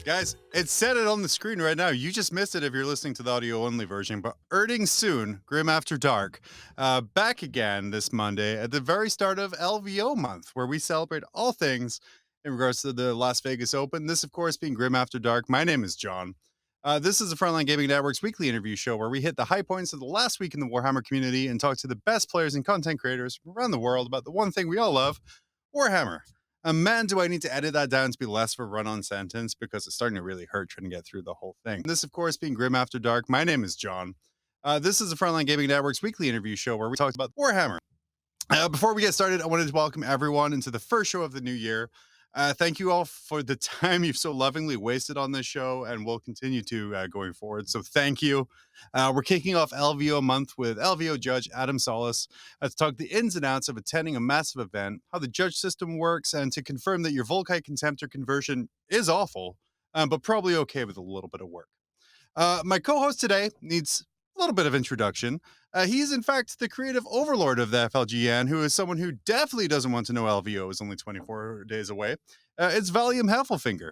Guys, it said it on the screen right now. You just missed it if you're listening to the audio-only version, but earning soon, Grim After Dark, back again this Monday at the very start of LVO Month, where we celebrate all things in regards to the Las Vegas Open. This, of course, being Grim After Dark. My name is John. This is the Frontline Gaming Network's weekly interview show where we hit the high points of the last week in the Warhammer community and talk to the best players and content creators from around the world about the one thing we all love, Warhammer. Man, do I need to edit that down to be less of a run-on sentence because it's starting to really hurt trying to get through the whole thing. This, of course, being Grim After Dark. My name is John. This is the Frontline Gaming Network's weekly interview show where we talk about Warhammer. Before we get started, I wanted to welcome everyone into the first show of the new year. Thank you all for the time you've so lovingly wasted on this show and will continue to going forward. So thank you. We're kicking off LVO Month with LVO Judge Adam Solis to talk the ins and outs of attending a massive event, how the judge system works, and to confirm that your volkite contemptor conversion is awful, but probably okay with a little bit of work. My co-host today needs a little bit of introduction. He's, in fact, the creative overlord of the FLGN, who is someone who definitely doesn't want to know LVO is only 24 days away. It's Valium Heffelfinger.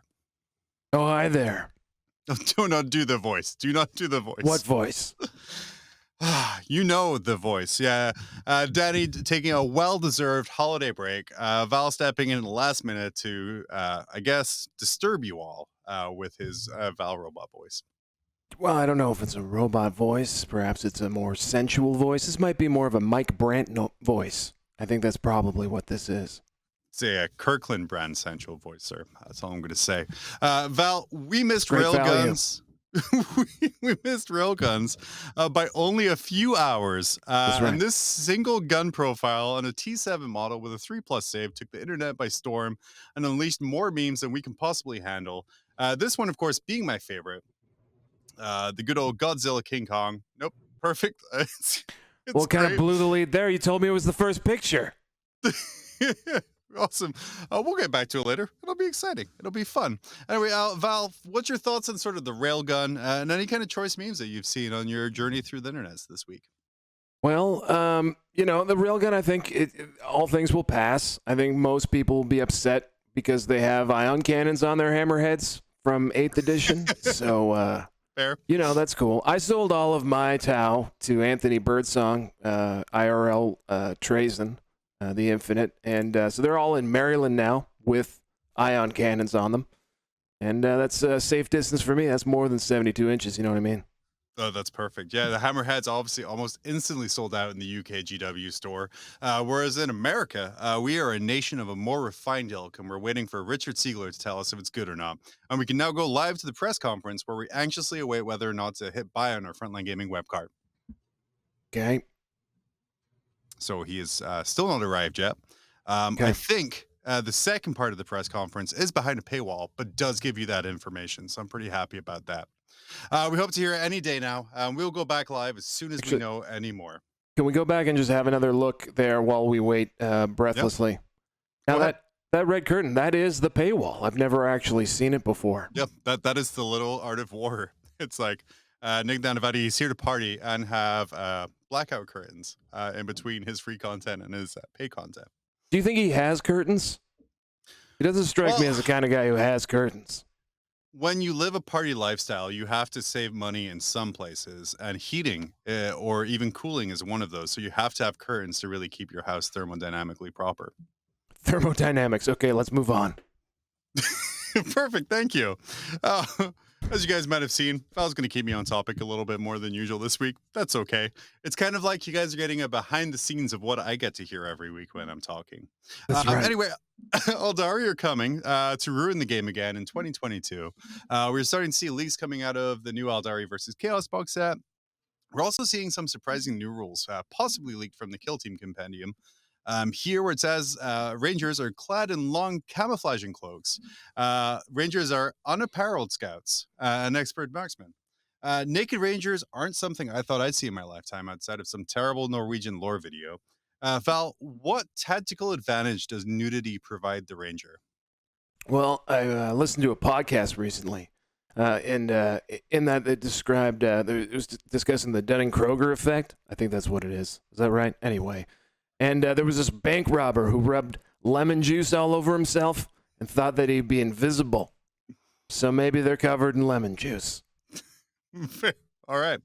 Oh, hi there. Do not do the voice. Do not do the voice. What voice? You know the voice. Yeah. Danny taking a well-deserved holiday break. Val stepping in at the last minute to, I guess, disturb you all with his Val robot voice. Well, I don't know if it's a robot voice. Perhaps it's a more sensual voice. This might be more of a Mike Brandt voice. I think that's probably what this is. It's a Kirkland brand sensual voice, sir. That's all I'm going to say. Val, we missed railguns. we missed railguns by only a few hours. That's right. And this single gun profile on a T7 model with a 3+ save took the internet by storm and unleashed more memes than we can possibly handle. This one, of course, being my favorite. The good old Godzilla King Kong. Nope. Perfect. It's well, kind of blew the lead there. You told me it was the first picture. Awesome. We'll get back to it later. It'll be exciting. It'll be fun. Anyway, Val, what's your thoughts on sort of the railgun and any kind of choice memes that you've seen on your journey through the internet this week? Well, the railgun, I think all things will pass. I think most people will be upset because they have ion cannons on their hammerheads from 8th edition. So, fair. That's cool. I sold all of my Tau to Anthony Birdsong, IRL Trazen, the Infinite. And so they're all in Maryland now with ion cannons on them. And that's a safe distance for me. That's more than 72 inches, you know what I mean? Oh, that's perfect. Yeah, the Hammerhead's obviously almost instantly sold out in the UK GW store. Whereas in America, we are a nation of a more refined ilk, and we're waiting for Richard Siegler to tell us if it's good or not. And we can now go live to the press conference where we anxiously await whether or not to hit buy on our Frontline Gaming web card. Okay. So he is still not arrived yet. Okay. I think the second part of the press conference is behind a paywall, but does give you that information. So I'm pretty happy about that. We hope to hear it any day now. We'll go back live as soon as we know any more. Can we go back and just have another look there while we wait breathlessly? Yep. Now that red curtain, that is the paywall. I've never actually seen it before. Yep, that is the little art of war. It's like Nick Danavati is here to party and have blackout curtains in between his free content and his pay content. Do you think he has curtains? He doesn't strike me as the kind of guy who has curtains. When you live a party lifestyle, you have to save money in some places, and heating or even cooling is one of those. So you have to have curtains to really keep your house thermodynamically proper. Thermodynamics. Okay, let's move on. Perfect. Thank you. As you guys might have seen, Val's going to keep me on topic a little bit more than usual this week. That's okay. It's kind of like you guys are getting a behind the scenes of what I get to hear every week when I'm talking. That's right. Anyway, Eldari are coming to ruin the game again in 2022. We're starting to see leaks coming out of the new Eldari versus Chaos box set. We're also seeing some surprising new rules, possibly leaked from the Kill Team Compendium. Here where it says Rangers are clad in long camouflaging cloaks. Rangers are unappareled scouts and expert marksmen. Naked Rangers aren't something I thought I'd see in my lifetime outside of some terrible Norwegian lore video. Val, what tactical advantage does nudity provide the Ranger? Well, I listened to a podcast recently, and in that it described, it was discussing the Dunning-Kruger effect. I think that's what it is. Is that right? Anyway. And there was this bank robber who rubbed lemon juice all over himself and thought that he'd be invisible. So maybe they're covered in lemon juice. All right.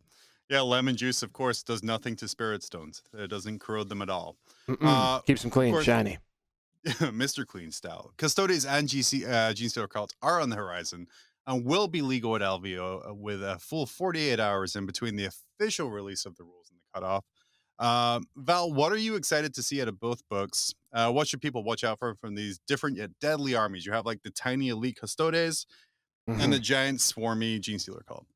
Yeah, lemon juice, of course, does nothing to spirit stones. It doesn't corrode them at all. Keeps them Of clean, course, shiny. Mr. Clean style. Custodes and Gene Stealer cults are on the horizon and will be legal at LVO with a full 48 hours in between the official release of the rules and the cutoff. Val, what are you excited to see out of both books? What should people watch out for from these different yet deadly armies? You have like the tiny elite Custodes and the giant swarmy Gene Stealer cult.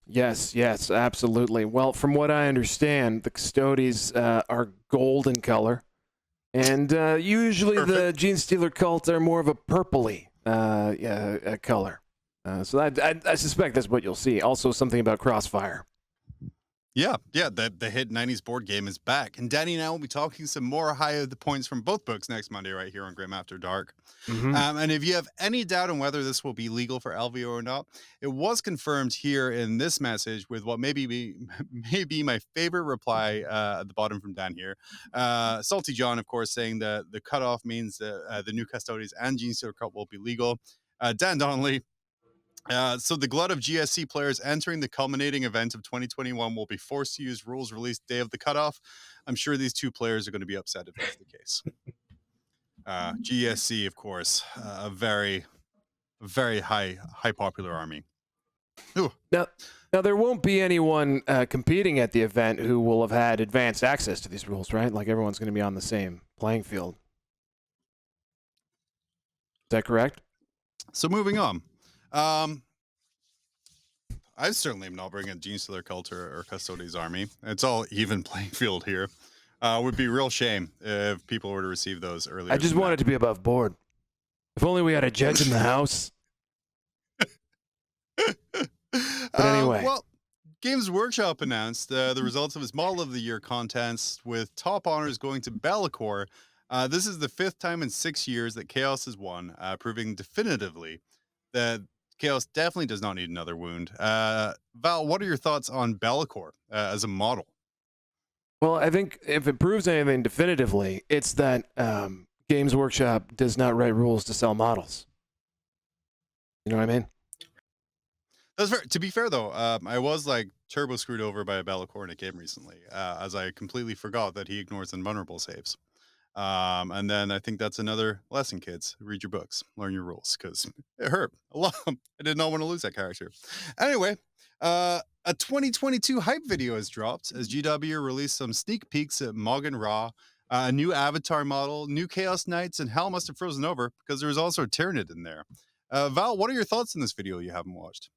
Yes, absolutely. Well, from what I understand, the Custodes are gold in color. And usually the Gene Stealer cults are more of a purpley color. So I suspect that's what you'll see. Also, something about Crossfire. Yeah, the hit 90s board game is back. And Danny and I will be talking some more high of the points from both books next Monday right here on Grim After Dark. And if you have any doubt on whether this will be legal for LVO or not, it was confirmed here in this message with what may be my favorite reply at the bottom from Dan here. Salty John, of course, saying that the cutoff means that the new Custodes and Gene Stealer cult will be legal. Dan Donnelly, so the glut of GSC players entering the culminating event of 2021 will be forced to use rules released day of the cutoff. I'm sure these two players are going to be upset if that's the case. GSC, of course, a very, very high popular army. Ooh. Now there won't be anyone competing at the event who will have had advanced access to these rules, right? Like everyone's going to be on the same playing field. Is that correct? So moving on. I certainly am not bringing a Gene Stealer cult or Custodes army. It's all even playing field here. Would be a real shame if people were to receive those earlier. I just want it to be above board. If only we had a judge in the house. But anyway. Well, Games Workshop announced the results of its Model of the Year contest, with top honors going to Be'lakor. This is the 5th time in 6 years that Chaos has won, proving definitively that Chaos definitely does not need another wound. Val, what are your thoughts on Be'lakor as a model? Well, I think if it proves anything definitively, it's that Games Workshop does not write rules to sell models. You know what I mean? That's fair. To be fair, though, I was like turbo screwed over by a Be'lakor in a game recently, as I completely forgot that he ignores invulnerable saves. And then I think that's another lesson, kids. Read your books, learn your rules, because it hurt a lot. I did not want to lose that character. Anyway, a 2022 hype video has dropped as GW released some sneak peeks at Moggen Ra, a new avatar model, new Chaos Knights, and hell must have frozen over because there was also a Tyranid in there. Val, what are your thoughts on this video you haven't watched?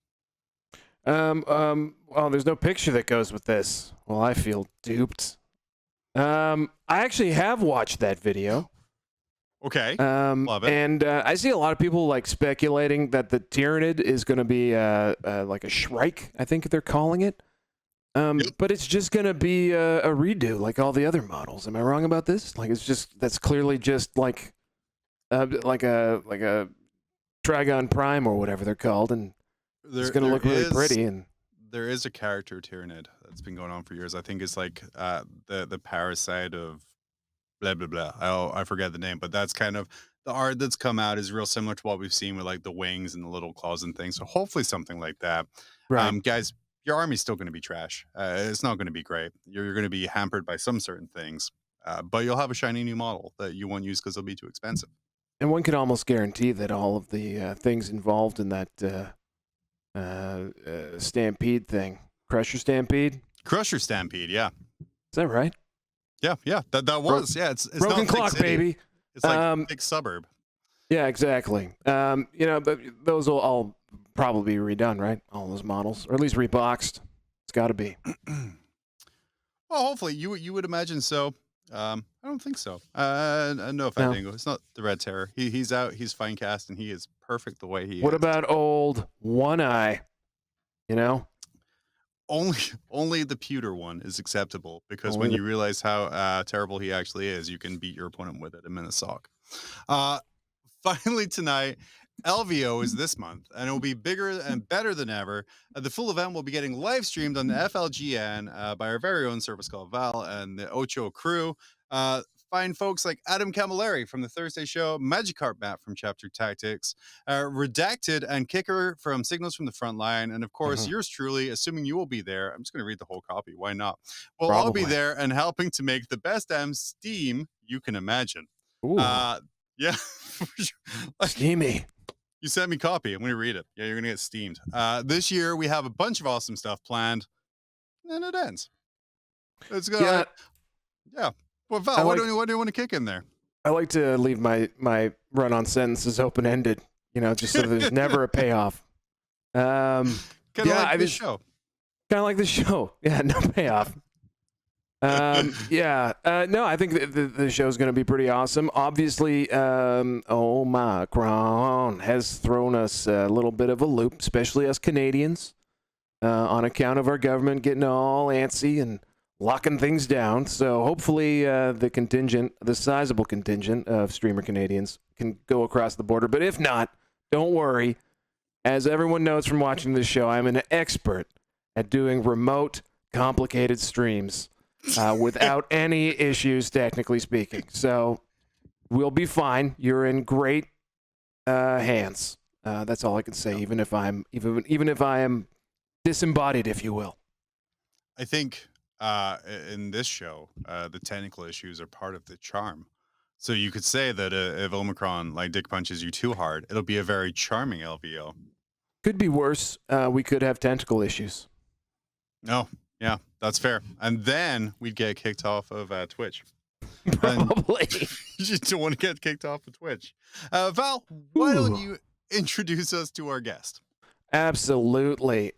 Well, there's no picture that goes with this. Well, I feel duped. I actually have watched that video. Okay. Love it. And I see a lot of people like speculating that the Tyranid is going to be like a Shrike, I think they're calling it. But it's just going to be a redo like all the other models. Am I wrong about this? Like that's clearly just like a Trigon Prime or whatever they're called, and it's going to look really pretty. And there is a character Tyranid that's been going on for years. I think it's like the parasite of blah blah blah. I forget the name, but that's kind of the art that's come out is real similar to what we've seen with like the wings and the little claws and things. So hopefully something like that. right. Guys, your army's still going to be trash. It's not going to be great. You're going to be hampered by some certain things, but you'll have a shiny new model that you won't use because it'll be too expensive. And one can almost guarantee that all of the things involved in that Stampede thing, Crusher Stampede, yeah. Is that right? Yeah. That was it's Broken not Clock, baby. It's like a big suburb. Yeah, exactly. But those will all probably be redone, right? All those models, or at least reboxed. It's got to be. Well, hopefully you would imagine so. I don't think so. No, Fandango. It's not the Red Terror. He's out. He's fine cast, and he is perfect the way he is. What about old One Eye? You know, only the pewter one is acceptable because when you realize how terrible he actually is, you can beat your opponent with it in a sock. Finally tonight, LVO is this month, and it will be bigger and better than ever. The full event will be getting live streamed on the FLGN by our very own service called Val and the Ocho crew. find folks like Adam Camilleri from the Thursday show, Magikarp Matt from Chapter Tactics, Redacted and Kicker from Signals from the Frontline, and of course, yours truly, assuming you will be there. I'm just going to read the whole copy. Why not? We'll all be there and helping to make the best damn Steam you can imagine. Ooh. Yeah. Steamy. You sent me a copy. I'm going to read it. Yeah, you're going to get steamed. This year, we have a bunch of awesome stuff planned, and it ends. It's good. Yeah. Well, Val, what do you want to kick in there? I like to leave my run-on sentences open-ended, just so there's never a payoff. Kind of like this show. Kind of like this show. Yeah, no payoff. No, I think the show's going to be pretty awesome. Obviously, Omicron has thrown us a little bit of a loop, especially us Canadians, on account of our government getting all antsy and locking things down. So hopefully the sizable contingent of streamer Canadians can go across the border. But if not, don't worry. As everyone knows from watching this show, I'm an expert at doing remote, complicated streams. Without any issues, technically speaking. So we'll be fine. You're in great hands. That's all I can say. Even if I am disembodied, if you will. I think in this show, the technical issues are part of the charm. So you could say that if Omicron dick punches you too hard, it'll be a very charming LVO. Could be worse. We could have tentacle issues. No. Yeah, that's fair. And then we'd get kicked off of Twitch. Probably. You don't want to get kicked off of Twitch. Val, why don't you introduce us to our guest? Absolutely.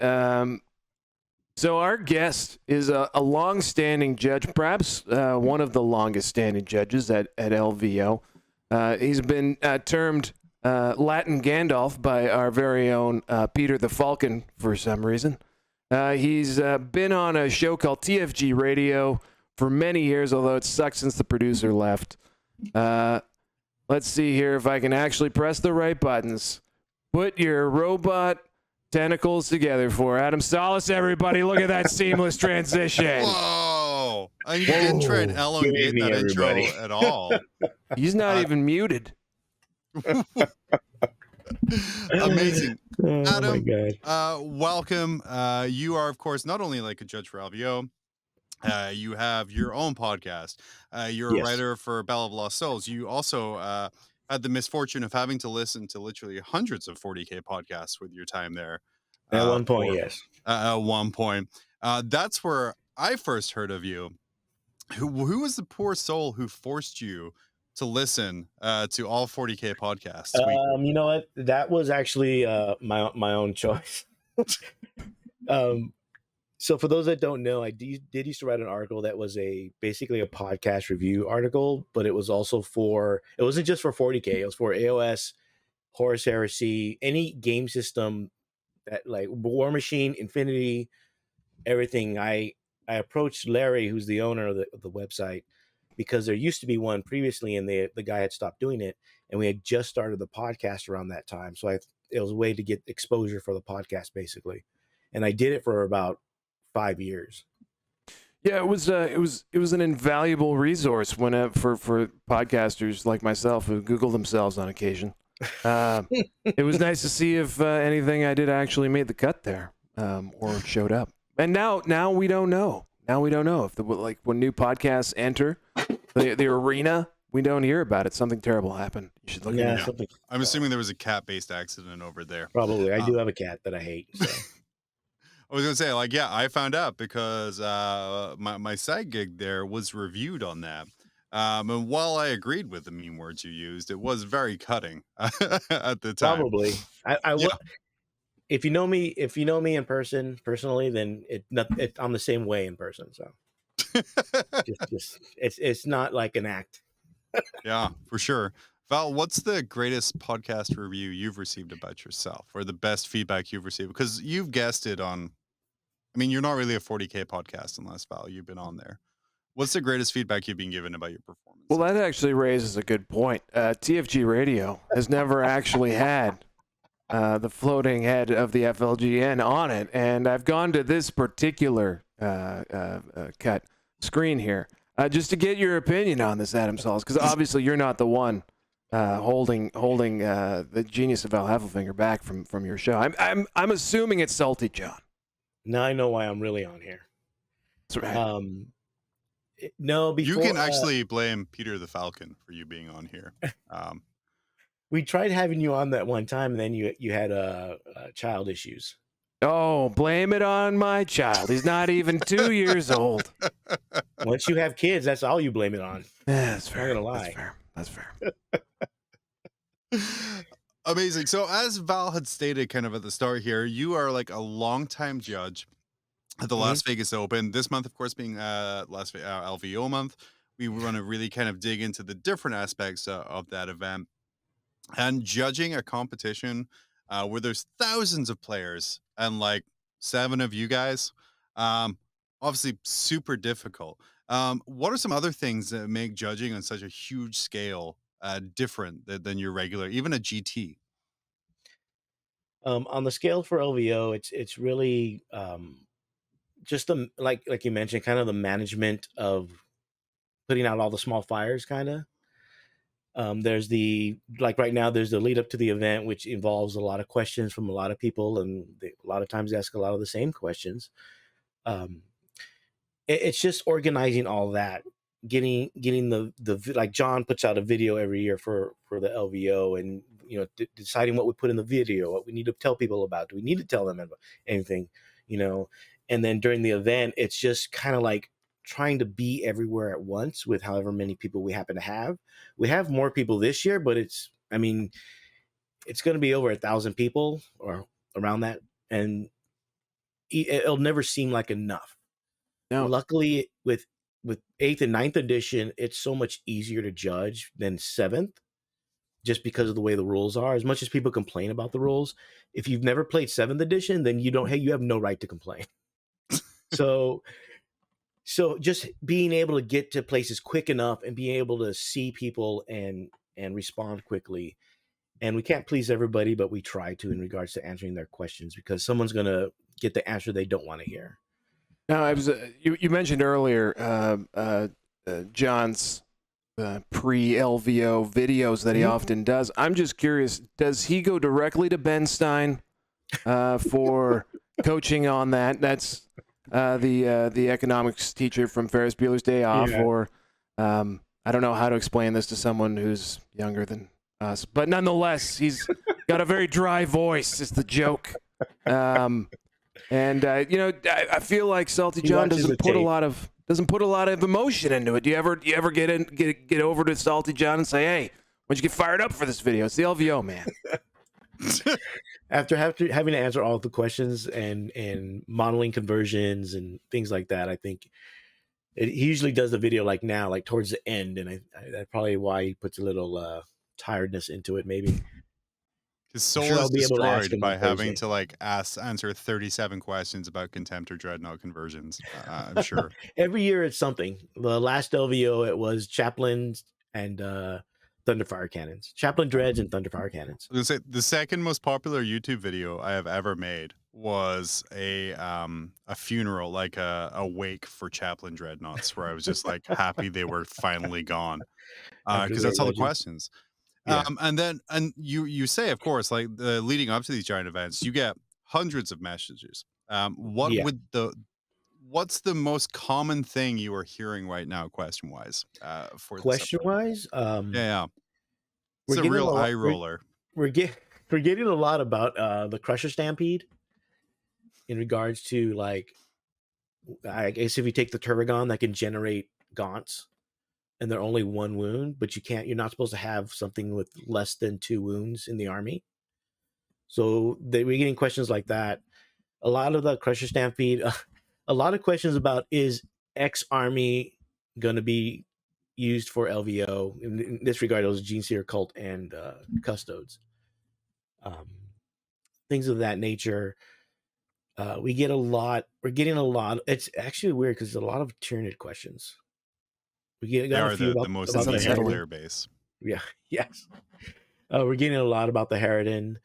So our guest is a long-standing judge, perhaps one of the longest-standing judges at LVO. He's been termed Latin Gandalf by our very own Peter the Falcon for some reason. He's been on a show called TFG Radio for many years, although it sucks since the producer left. Let's see here if I can actually press the right buttons. Put your robot tentacles together for Adam Solis, everybody. Look at that seamless transition. Whoa. You didn't try and elongate that intro at all. He's not even muted. Amazing. Adam, oh my God. Welcome. You are, of course, not only a judge for LVO, you have your own podcast. You're a writer for Bell of Lost Souls. You also had the misfortune of having to listen to literally hundreds of 40K podcasts with your time there. At one point, yes. At one point. That's where I first heard of you. Who was the poor soul who forced you to listen to all 40K podcasts? You know what? That was actually my own choice. So for those that don't know, I did used to write an article that was basically a podcast review article, but it was also it wasn't just for 40K. It was for AOS, Horus Heresy, any game system that War Machine, Infinity, everything. I approached Larry, who's the owner of the website, because there used to be one previously and the guy had stopped doing it, and we had just started the podcast around that time. So it was a way to get exposure for the podcast, basically. And I did it for about 5 years. Yeah, it was an invaluable resource for podcasters like myself who Google themselves on occasion. It was nice to see if anything I did actually made the cut there or showed up. And now we don't know. Now we don't know if when new podcasts enter the arena, we don't hear about it. Something terrible happened. You should look into it. I'm assuming there was a cat-based accident over there. Probably. I do have a cat that I hate. So. I was going to say, I found out because my side gig there was reviewed on that. And while I agreed with the mean words you used, it was very cutting at the time. Probably. If you know me in person, personally, then I'm the same way in person. So it's not like an act. Yeah, for sure. Val, what's the greatest podcast review you've received about yourself, or the best feedback you've received? Because you've guested on, you're not really a 40K podcast unless, Val, you've been on there. What's the greatest feedback you've been given about your performance? Well, that actually raises a good point. TFG Radio has never actually had the floating head of the FLGN on it, and I've gone to this particular cut screen here. just to get your opinion on this, Adam Solis, because obviously you're not the one holding the genius of Al Heffelfinger back from your show. I'm assuming it's Salty John. Now I know why I'm really on here. That's right. No, before You can actually blame Peter the Falcon for you being on here. We tried having you on that one time, and then you had child issues. Oh, blame it on my child. He's not even 2 years old. Once you have kids, that's all you blame it on. Yeah, that's fair. I'm not gonna lie. That's fair. Amazing. So as Val had stated kind of at the start here, you are like a longtime judge at the Las Vegas Open. This month, of course, being LVO month, we want to really kind of dig into the different aspects of that event. And judging a competition where there's thousands of players and like 7 of you guys, obviously super difficult. What are some other things that make judging on such a huge scale different than your regular, even a GT? On the scale for LVO, it's really just the like you mentioned, kind of the management of putting out all the small fires, kind of. There's right now there's the lead up to the event, which involves a lot of questions from a lot of people, and a lot of times they ask a lot of the same questions. It's just organizing all that, getting the like John puts out a video every year for the LVO, and deciding what we put in the video, what we need to tell people about. Do we need to tell them about anything, and then during the event, it's just kind of like trying to be everywhere at once with however many people we happen to have. We have more people this year, but it's going to be over 1,000 people or around that, and it'll never seem like enough. No. Luckily, with 8th and 9th edition, it's so much easier to judge than 7th, just because of the way the rules are. As much as people complain about the rules, if you've never played 7th edition, then you have no right to complain. So just being able to get to places quick enough and being able to see people and respond quickly. And we can't please everybody, but we try to in regards to answering their questions, because someone's going to get the answer they don't want to hear. Now, I was you mentioned earlier John's pre-LVO videos that he often does. I'm just curious, does he go directly to Ben Stein for coaching on that? That's the economics teacher from Ferris Bueller's Day Off, or I don't know how to explain this to someone who's younger than us, but nonetheless, he's got a very dry voice. Is the joke. And I feel like Salty John doesn't put a lot of emotion into it. Do you ever get over to Salty John and say, "Hey, why don't you get fired up for this video? It's the LVO, man." After having to answer all of the questions and modeling conversions and things like that, I think he usually does the video like towards the end, and that's probably why he puts a little tiredness into it, maybe. His soul is destroyed by having to answer 37 questions about contemptor dreadnought conversions. I'm sure. Every year it's something. The last LVO, it was Chaplains and Thunderfire cannons. Chaplain dreads and Thunderfire cannons. I was gonna say the second most popular YouTube video I have ever made was a funeral, like a wake for Chaplain dreadnoughts, where I was just like happy they were finally gone, because that's all the questions. Yeah. And you say, of course, like leading up to these giant events, you get hundreds of messages. What's the most common thing you are hearing right now, question wise? Question wise, yeah, it's a real eye roller. We're getting a lot about the Crusher Stampede in regards to, like, I guess if you take the Turbogon that can generate gaunts, and they're only 1 wound, but you're not supposed to have something with less than 2 wounds in the army. So we're getting questions like that. A lot of the Crusher Stampede, a lot of questions about, is X army going to be used for LVO? In this regard, it was Gene Seer Cult and Custodes. Things of that nature. We're getting a lot. It's actually weird because there's a lot of Tyranid questions. They are the most easy player base. Yeah. Yes. We're getting a lot about the Harridan,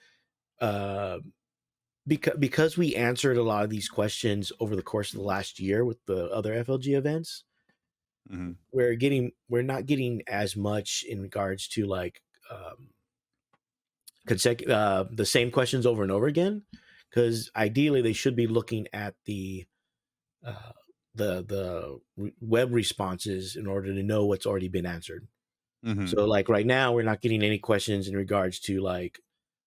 because we answered a lot of these questions over the course of the last year with the other FLG events. Mhm. we're not getting as much in regards to like the same questions over and over again, because ideally they should be looking at uh, the web responses in order to know what's already been answered. Mhm. So like right now we're not getting any questions in regards to like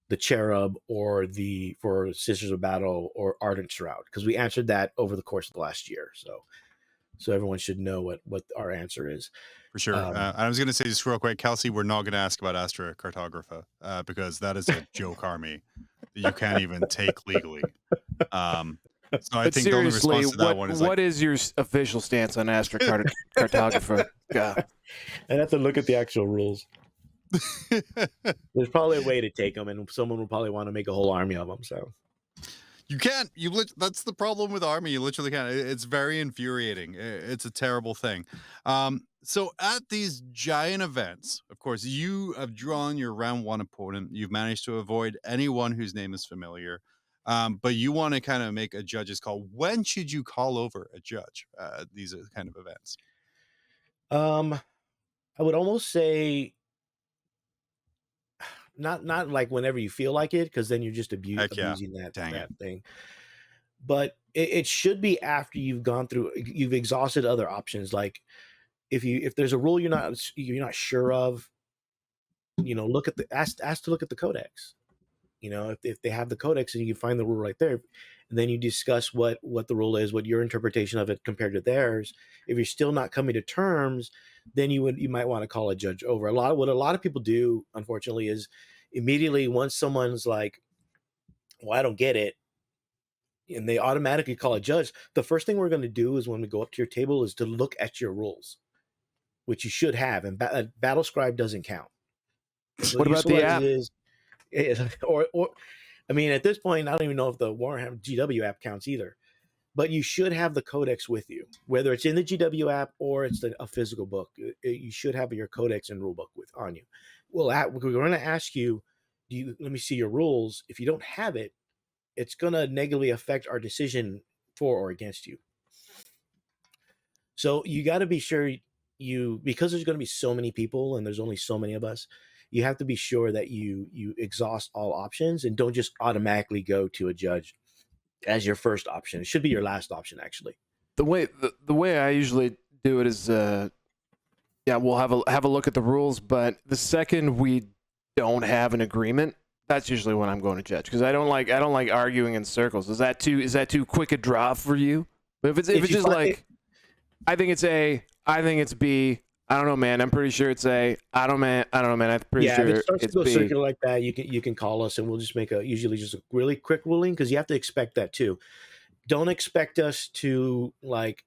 the Cherub or the for Sisters of Battle or Ardent Shroud, because we answered that over the course of the last year. So everyone should know what our answer is. For sure. Um, I was going to say just real quick, Kelsey, we're not going to ask about Astra Cartographa because that is a joke army that you can't even take legally. Um, so I But think the only seriously, response to that one is like, what is your official stance on Cartographer? Yeah. I'd have to look at the actual rules. There's probably a way to take them, and someone will probably want to make a whole army of them. So you can't. That's the problem with army. You literally can't. It's very infuriating. It's a terrible thing. So at these giant events, of course, you have drawn your round one opponent. You've managed to avoid anyone whose name is familiar. But you want to kind of make a judge's call. When should you call over a judge? These are kind of events. I would almost say not like whenever you feel like it, because then you're just Heck yeah. abusing Dang that it. thing. But it should be after you've exhausted other options. Like if there's a rule you're not sure of, look at ask to look at the codex. If they have the codex and you can find the rule right there, and then you discuss what the rule is, what your interpretation of it compared to theirs. If you're still not coming to terms, then you might want to call a judge over. What a lot of people do, unfortunately, is immediately once someone's like, well, I don't get it, and they automatically call a judge. The first thing we're going to do is when we go up to your table is to look at your rules, which you should have, and Battle Scribe doesn't count. What about the app? Or I mean, at this point, I don't even know if the Warhammer GW app counts either. But you should have the codex with you, whether it's in the GW app or it's a physical book. You should have your codex and rule book on you. We're going to ask you, let me see your rules. If you don't have it, it's going to negatively affect our decision for or against you. So you got to be sure because there's going to be so many people and there's only so many of us, you have to be sure that you exhaust all options and don't just automatically go to a judge as your first option. It should be your last option, actually. The way I usually do it is, we'll have a look at the rules, but the second we don't have an agreement, that's usually when I'm going to judge, because I don't like arguing in circles. Is that too quick a draw for you? But if it's just like, I think it's A, I think it's B. I don't know, man. I'm pretty sure it's A. I don't know, man. I'm pretty sure if it starts it's to go B. circular like that, you can call us and we'll just make usually just a really quick ruling, because you have to expect that too. Don't expect us to like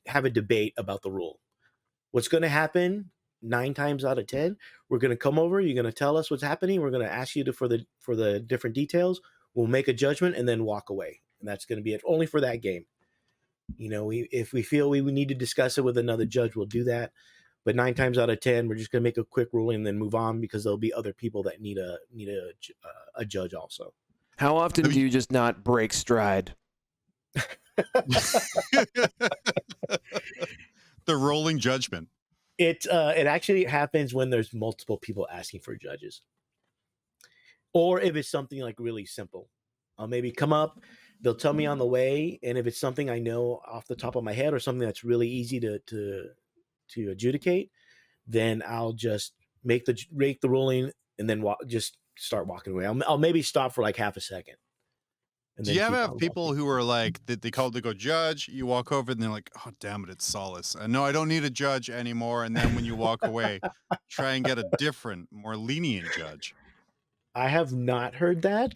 have a debate about the rule. What's going to happen 9 times out of 10, we're going to come over. You're going to tell us what's happening. We're going to ask you for the different details. We'll make a judgment and then walk away, and that's going to be it. Only for that game. If we feel we need to discuss it with another judge, we'll do that. But 9 times out of 10, we're just going to make a quick ruling and then move on, because there'll be other people that need a judge also. How often do you just not break stride? The rolling judgment. It actually happens when there's multiple people asking for judges, or if it's something like really simple. I'll maybe come up, they'll tell me on the way, and if it's something I know off the top of my head or something that's really easy to adjudicate, then I'll just make the ruling and then just start walking away. I'll maybe stop for like half a second. And do you ever have people who are like, they call to go judge, you walk over and they're like, oh, damn it, it's Solis. And no, I don't need a judge anymore. And then when you walk away, try and get a different, more lenient judge. I have not heard that.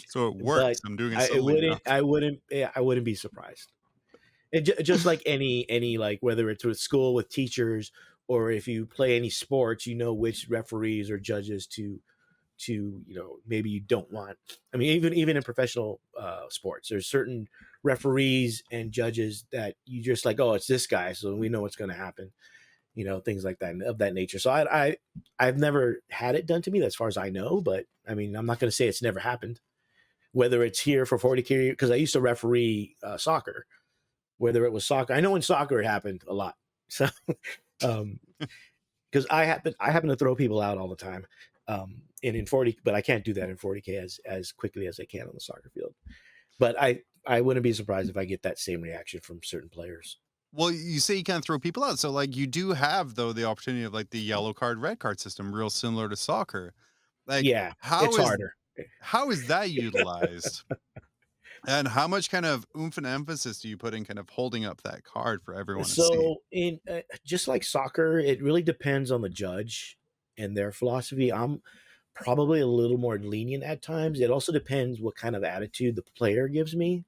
So it works. I'm doing it slowly enough. I wouldn't be surprised. Just like any like, whether it's with school with teachers or if you play any sports, which referees or judges to maybe you don't want. I mean, even in professional sports, there's certain referees and judges that you just like, oh, it's this guy, so we know what's going to happen. Things like that of that nature. So I've never had it done to me as far as I know, but I mean, I'm not going to say it's never happened. Whether it's here for 40K, because I used to referee soccer. whether it was soccer. I know in soccer it happened a lot. So, because I happen to throw people out all the time, and in 40, but I can't do that in 40K as quickly as I can on the soccer field. But I wouldn't be surprised if I get that same reaction from certain players. Well, you say you can't throw people out, so like you do have though the opportunity of like the yellow card, red card system, real similar to soccer. Like Yeah, it's harder. how is that utilized? And how much kind of oomph and emphasis do you put in kind of holding up that card for everyone to see? So in just like soccer, it really depends on the judge and their philosophy. I'm probably a little more lenient at times. It also depends what kind of attitude the player gives me.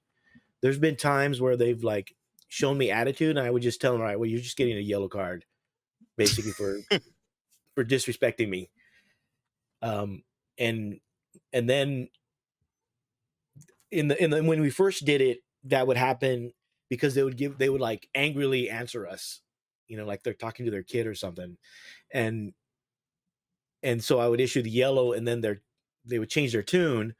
There's been times where they've like shown me attitude, and I would just tell them, all right, well, you're just getting a yellow card, basically for disrespecting me. And then in the when we first did it, that would happen because they would like angrily answer us, like they're talking to their kid or something, and so I would issue the yellow, and then they would change their tune,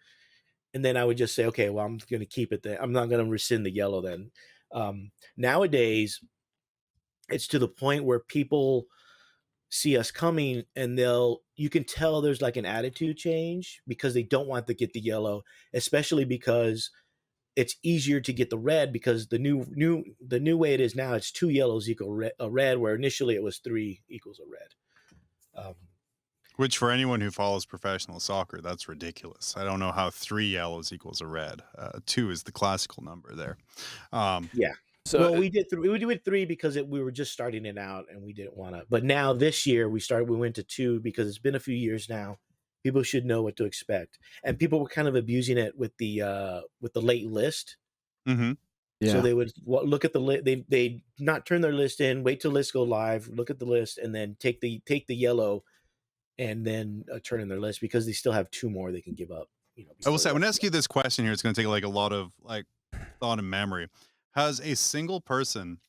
and then I would just say, okay, well, I'm going to keep it there. I'm not going to rescind the yellow then. Nowadays, it's to the point where people see us coming, and you can tell there's like an attitude change because they don't want to get the yellow, especially because it's easier to get the red, because the new way it is now, it's 2 yellows equal a red, where initially it was 3 equals a red. Which for anyone who follows professional soccer, that's ridiculous. I don't know how 3 yellows equals a red. 2 is the classical number there. Yeah. So we did 3. We did 3 because we were just starting it out, and we didn't want to. But now this year we went to 2 because it's been a few years now. People should know what to expect, and people were kind of abusing it with the late list. Mm-hmm. Yeah. So they would look at the list. They not turn their list in, wait till list go live, look at the list, and then take the yellow, and then turn in their list because they still have 2 more they can give up. I will say, I'm going to ask you this question here. It's going to take like a lot of like thought and memory. Has a single person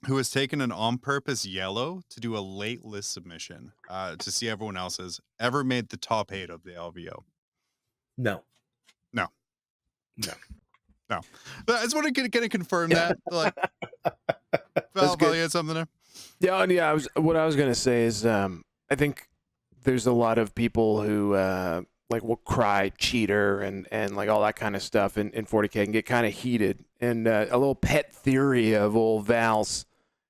who has taken an on-purpose yellow to do a late list submission to see everyone else's ever made the top 8 of the LVO? No. I just want to confirm that. Like, Val, you had something there? Yeah. What I was going to say is, I think there's a lot of people who like will cry cheater and like all that kind of stuff in 40K and get kind of heated. And a little pet theory of old Val's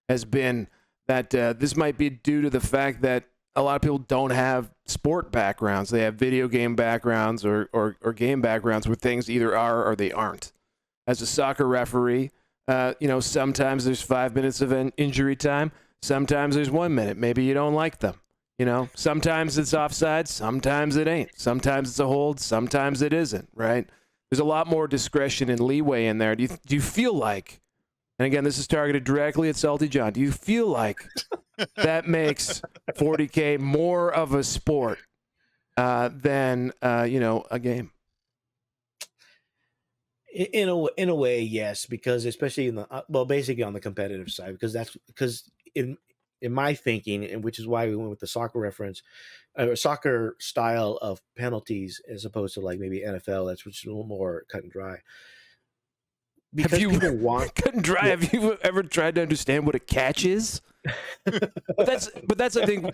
has been that this might be due to the fact that a lot of people don't have sport backgrounds. They have video game backgrounds or game backgrounds where things either are or they aren't. As a soccer referee, sometimes there's 5 minutes of injury time. Sometimes there's 1 minute. Maybe you don't like them. Sometimes it's offside. Sometimes it ain't. Sometimes it's a hold. Sometimes it isn't, right? There's a lot more discretion and leeway in there. Do you feel like, and again, this is targeted directly at Salty John, do you feel like that makes 40K more of a sport than, a game? In a way, yes, because especially basically on the competitive side, because in my thinking, and which is why we went with the soccer reference, soccer style of penalties, as opposed to like maybe NFL, that's which is a little more cut and dry. Because people want cut and dry. Yeah. Have you ever tried to understand what a catch is? but that's I think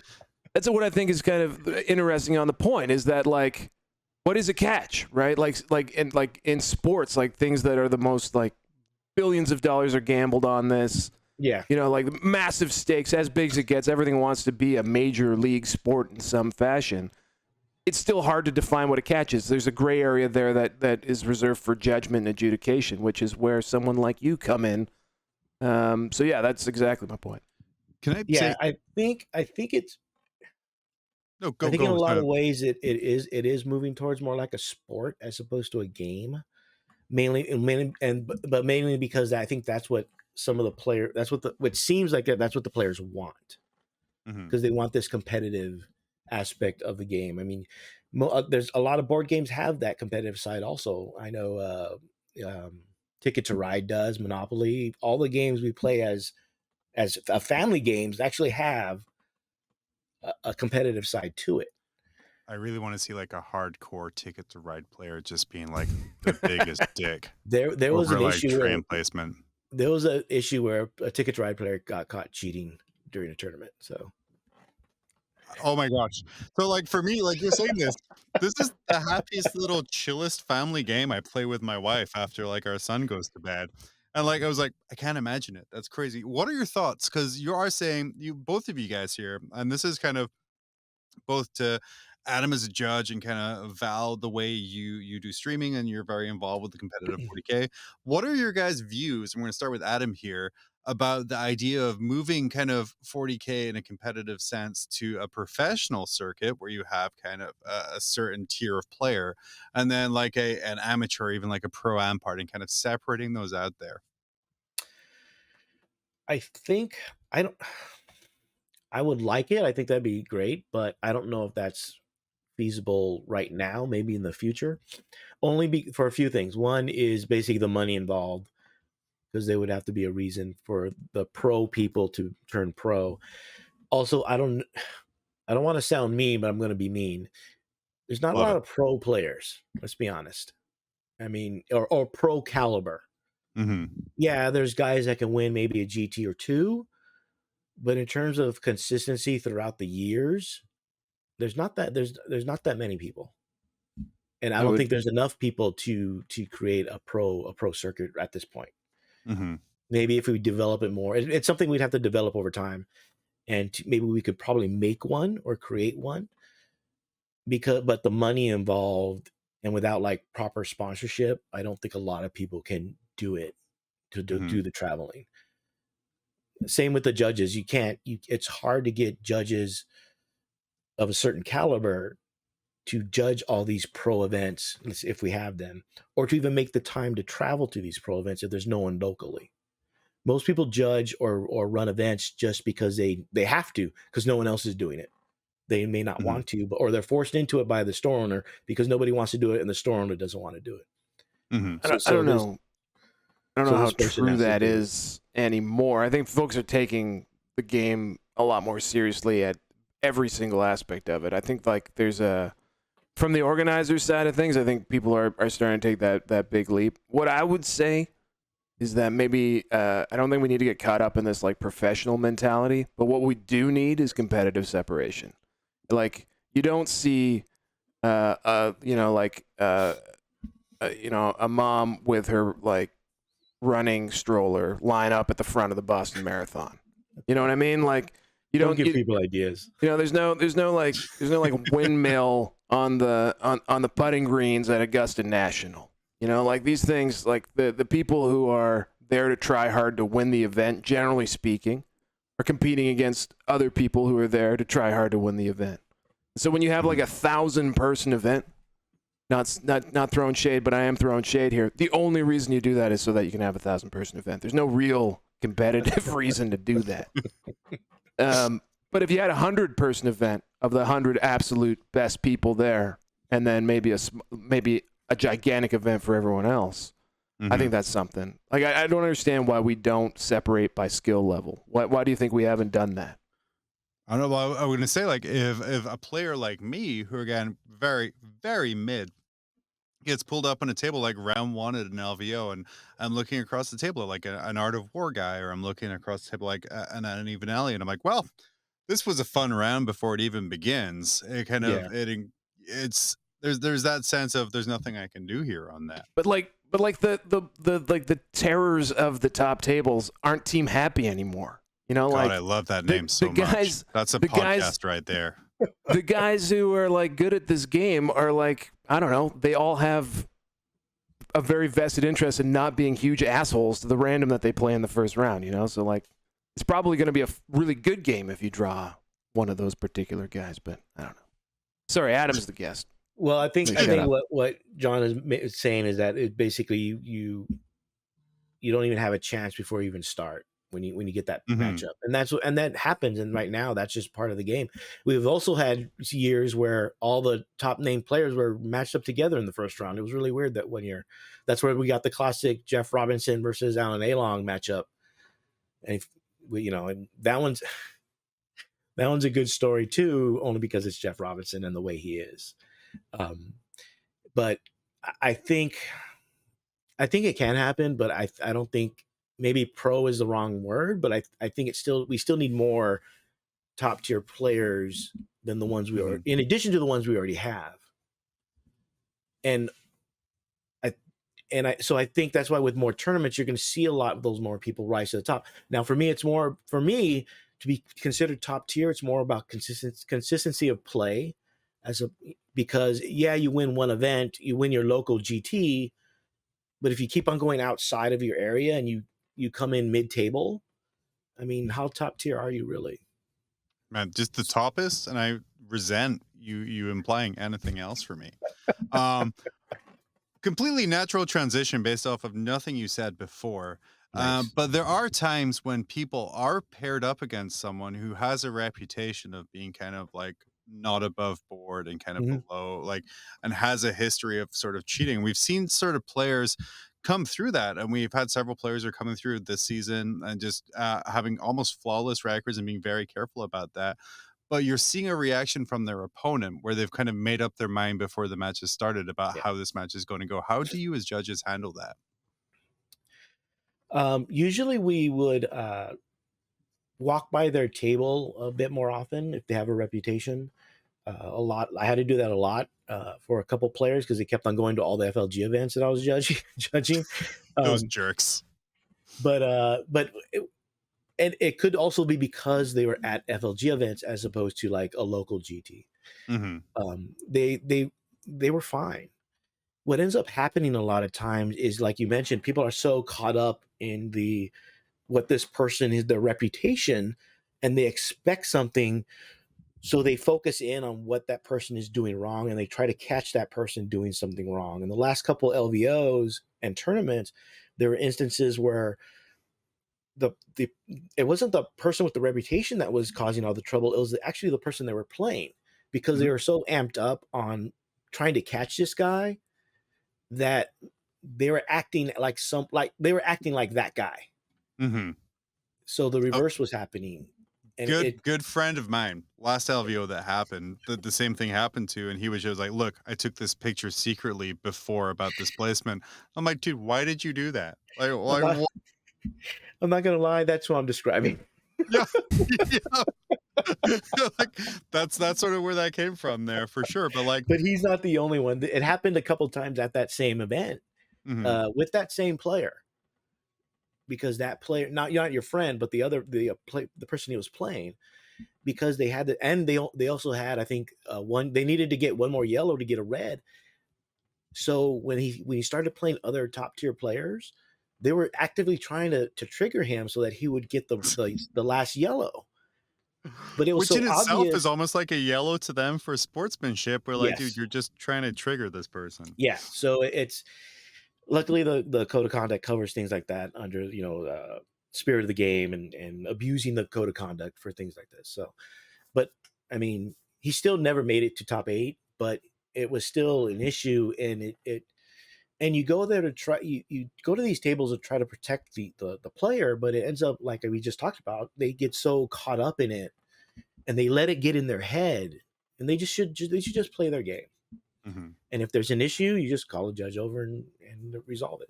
that's what I think is kind of interesting on the point, is that like, what is a catch, right? Like in sports, like things that are the most like billions of dollars are gambled on this. Yeah. Like massive stakes, as big as it gets, everything wants to be a major league sport in some fashion. It's still hard to define what a catch is. There's a gray area there that is reserved for judgment and adjudication, which is where someone like you come in. So yeah, that's exactly my point. Can I say? I think it's. No, go. I think go, in a lot of ways it is moving towards more like a sport as opposed to a game, mainly because I think that's what some of the player. That's what seems like that's what the players want, because they want this competitive aspect of the game. I mean, there's a lot of board games have that competitive side also. I know Ticket to Ride does, Monopoly. All the games we play as family games actually have a competitive side to it. I really want to see like a hardcore Ticket to Ride player just being like the biggest dick. There was an issue train placement. there was an issue where a Ticket to Ride player got caught cheating during a tournament. So Oh my gosh. So, like, for me, like you're saying this is the happiest little chillest family game I play with my wife after, like, our son goes to bed. And, like, I was like, "I can't imagine it. That's crazy." What are your thoughts? Because you are saying you both of you guys here, and this is kind of both to Adam as a judge and kind of Val the way you do streaming and you're very involved with the competitive 40K. What are your guys' views? And we're going to start with Adam here about the idea of moving kind of 40K in a competitive sense to a professional circuit where you have kind of a certain tier of player and then like an amateur, even like a pro am part and kind of separating those out there. I think I don't. I would like it. I think that'd be great, but I don't know if that's feasible right now. Maybe in the future, for a few things. One is basically the money involved, because there would have to be a reason for the pro people to turn pro. Also, I don't want to sound mean, but I'm going to be mean. There's not a Love lot it. of pro players. Let's be honest. I mean, or pro caliber. Hmm. Yeah, there's guys that can win maybe a GT or two, but in terms of consistency throughout the years, there's not that many people, and I I don't would think there's enough people to create a pro circuit at this point. Hmm. Maybe if we develop it more, it's something we'd have to develop over time, and maybe we could probably make one or create one, but the money involved and without like proper sponsorship, I don't think a lot of people can do it to do Hmm. the traveling. Same with the judges. It's hard to get judges of a certain caliber to judge all these pro events if we have them, or to even make the time to travel to these pro events if there's no one locally. Most people judge or run events just because they have to, because no one else is doing it. They may not Hmm. want to, or they're forced into it by the store owner because nobody wants to do it and the store owner doesn't want to do it. Hmm. I So don't, I so don't this know. I don't so know how this person true has to that do it. is anymore. I think folks are taking the game a lot more seriously at every single aspect of it. I think like there's a from the organizer side of things, I think people are starting to take that big leap. What I would say is that maybe I don't think we need to get caught up in this like professional mentality, but what we do need is competitive separation. Like you don't see a mom with her like running stroller line up at the front of the Boston Marathon. You know what I mean? Like you Don't don't give you, people ideas. you know there's no like windmill on the putting greens at Augusta National. You know, like these things, like the people who are there to try hard to win the event, generally speaking, are competing against other people who are there to try hard to win the event. So when you have like 1,000-person event, not throwing shade, but I am throwing shade here. The only reason you do that is so that you can have 1,000-person event. There's no real competitive reason to do that. But if you had 100-person event of the 100 absolute best people there, and then maybe a gigantic event for everyone else, I think that's something. Like I don't understand why we don't separate by skill level. Why do you think we haven't done that? I don't know. I was going to say, like, if a player like me, who again very very mid, gets pulled up on a table like round one at an LVO, and I'm looking across the table like an Art of War guy, or I'm looking across the table like an uneven alley, and I'm like, well, this was a fun round before it even begins. It kind Yeah. of it's there's that sense of there's nothing I can do here on that. But the terrors of the top tables aren't team happy anymore. You know, God, like I love that the name the so much. guys That's a the guys podcast right there. the guys who are like good at this game are like, I don't know, they all have a very vested interest in not being huge assholes to the random that they play in the first round, you know? So like it's probably going to be a really good game if you draw one of those particular guys, but I don't know. Sorry, Adam's the guest. Well, I think Shut up. what John is saying is that it basically you don't even have a chance before you even start when you get that Mhm. matchup, and that happens. And right now, that's just part of the game. We've also had years where all the top named players were matched up together in the first round. It was really weird that one year. That's where we got the classic Jeff Robinson versus Alan Along matchup, and and that one's a good story too, only because it's Jeff Robinson and the way he is. Um, but I think it can happen, but I don't think maybe pro is the wrong word, but I think we still need more top tier players than the ones we are, in addition to the ones we already have. And so I think that's why with more tournaments, you're going to see a lot of those more people rise to the top. Now, for me to be considered top tier, it's more about consistency of play, because you win one event, you win your local GT, but if you keep on going outside of your area and you come in mid table, I mean, how top tier are you really? Man, just the toppest, and I resent you implying anything else for me. Completely natural transition based off of nothing you said before. Nice. But there are times when people are paired up against someone who has a reputation of being kind of like not above board and kind of below, like, and has a history of sort of cheating. We've seen sort of players come through that, and we've had several players who are coming through this season and just having almost flawless records and being very careful about that. But you're seeing a reaction from their opponent where they've kind of made up their mind before the match has started about how this match is going to go. How do you as judges handle that? Usually we would walk by their table a bit more often if they have a reputation. A lot. I had to do that a lot for a couple players because they kept on going to all the FLG events that I was judging. Those jerks. But it could also be because they were at FLG events as opposed to like a local GT. They were fine. What ends up happening a lot of times is, like you mentioned, people are so caught up in what this person is, their reputation, and they expect something, so they focus in on what that person is doing wrong and they try to catch that person doing something wrong. In the last couple LVOs and tournaments, there were instances where it wasn't the person with the reputation that was causing all the trouble. It was actually the person they were playing, because they were so amped up on trying to catch this guy that they were acting like that guy. So the reverse was happening. And good friend of mine, last LVO that happened, the same thing happened to, and he was just like, look, I took this picture secretly before about this placement. I'm like, dude, why did you do that? Like, I'm not gonna lie, that's what I'm describing. Yeah. Like, that's sort of where that came from there for sure. But he's not the only one. It happened a couple times at that same event with that same player, because that player, not your friend, but the person he was playing, because they had and they also had, I think, they needed to get one more yellow to get a red. So when he started playing other top tier players, they were actively trying to trigger him so that he would get the last yellow. But it was, which so in itself obvious, is almost like a yellow to them for sportsmanship. We're like, dude, you're just trying to trigger this person. Yeah. So it's, luckily the code of conduct covers things like that under, spirit of the game and abusing the code of conduct for things like this. So, but I mean, he still never made it to top 8, but it was still an issue. And and you go there to try, you go to these tables to try to protect the player, but it ends up, like we just talked about, they get so caught up in it and they let it get in their head, and they should just play their game. And if there's an issue, you just call a judge over and resolve it.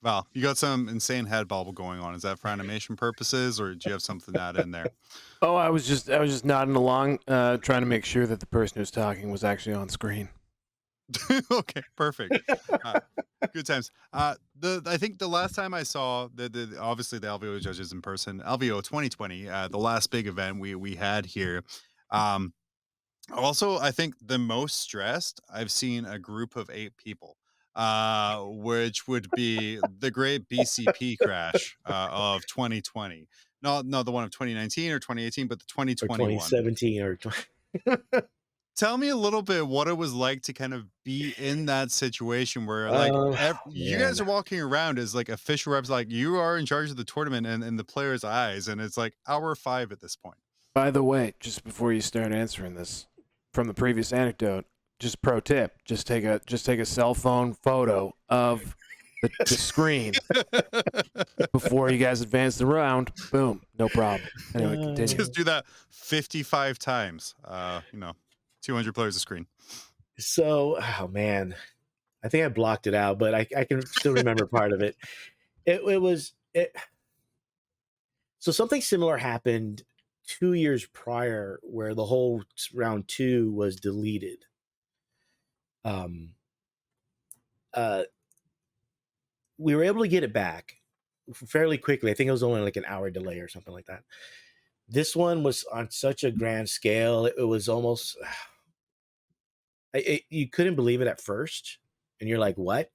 Well, you got some insane head bobble going on. Is that for animation purposes, or do you have something to add in there? Oh, I was just nodding along, trying to make sure that the person who's talking was actually on screen. Okay, perfect. Good times. I think the last time I saw obviously the LVO judges in person, LVO 2020, the last big event we had here. Also, I think the most stressed I've seen a group of 8 people, which would be the great BCP Crash of 2020. Not the one of 2019 or 2018, but the 2021. Or 2017 or 20. Tell me a little bit what it was like to kind of be in that situation where, like, you guys are walking around as like official reps, like you are in charge of the tournament and in the players' eyes, and it's like hour 5 at this point. By the way, just before you start answering this, from the previous anecdote, just pro tip: just take a cell phone photo of the screen before you guys advance the round. Boom, no problem. Anyway, continue. Just do that 55 times. 200 players a screen. So, oh man, I think I blocked it out, but I can still remember part of it. it was it. So something similar happened 2 years prior, where the whole round 2 was deleted. Um, we were able to get it back fairly quickly. I think it was only like an hour delay or something like that. This one was on such a grand scale. It was almost you couldn't believe it at first, and you're like, "What?"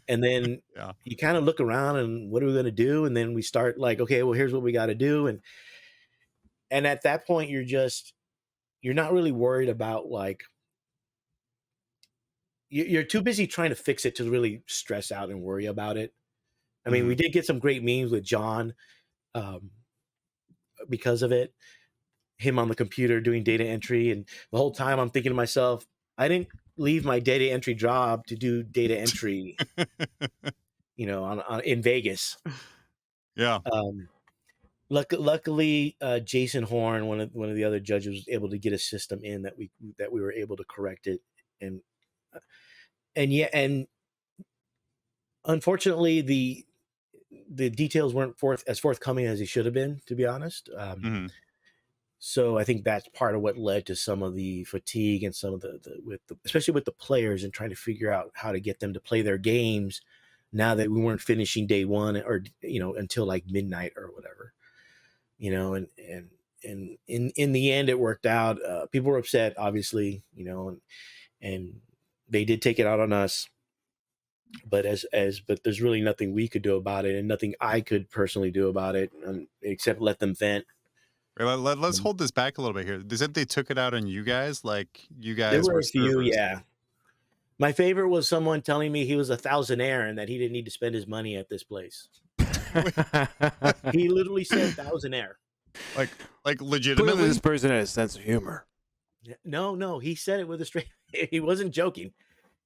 And then Yeah. you kind of look around, and what are we going to do? And then we start like, "Okay, well, here's what we got to do." And at that point, you're not really worried about like you're too busy trying to fix it to really stress out and worry about it. I mean, we did get some great memes with John because of it. Him on the computer doing data entry, and the whole time I'm thinking to myself, I didn't leave my data entry job to do data entry, on in Vegas. Yeah. Luckily, Jason Horn, one of the other judges, was able to get a system in that we were able to correct it, and unfortunately the details weren't forthcoming as they should have been, to be honest. So I think that's part of what led to some of the fatigue and some of especially with the players, and trying to figure out how to get them to play their games now that we weren't finishing day one, or until like midnight or whatever, and in the end it worked out. People were upset, obviously, and they did take it out on us, but but there's really nothing we could do about it, and nothing I could personally do about it, except let them vent. Let's hold this back a little bit here. They said they took it out on you guys, like you guys There were were a few, servers. yeah. My favorite was someone telling me he was a thousandaire and that he didn't need to spend his money at this place. He literally said thousandaire. Like Clearly, legitimately. this person has a sense of humor. No, he said it with a straight. He wasn't joking.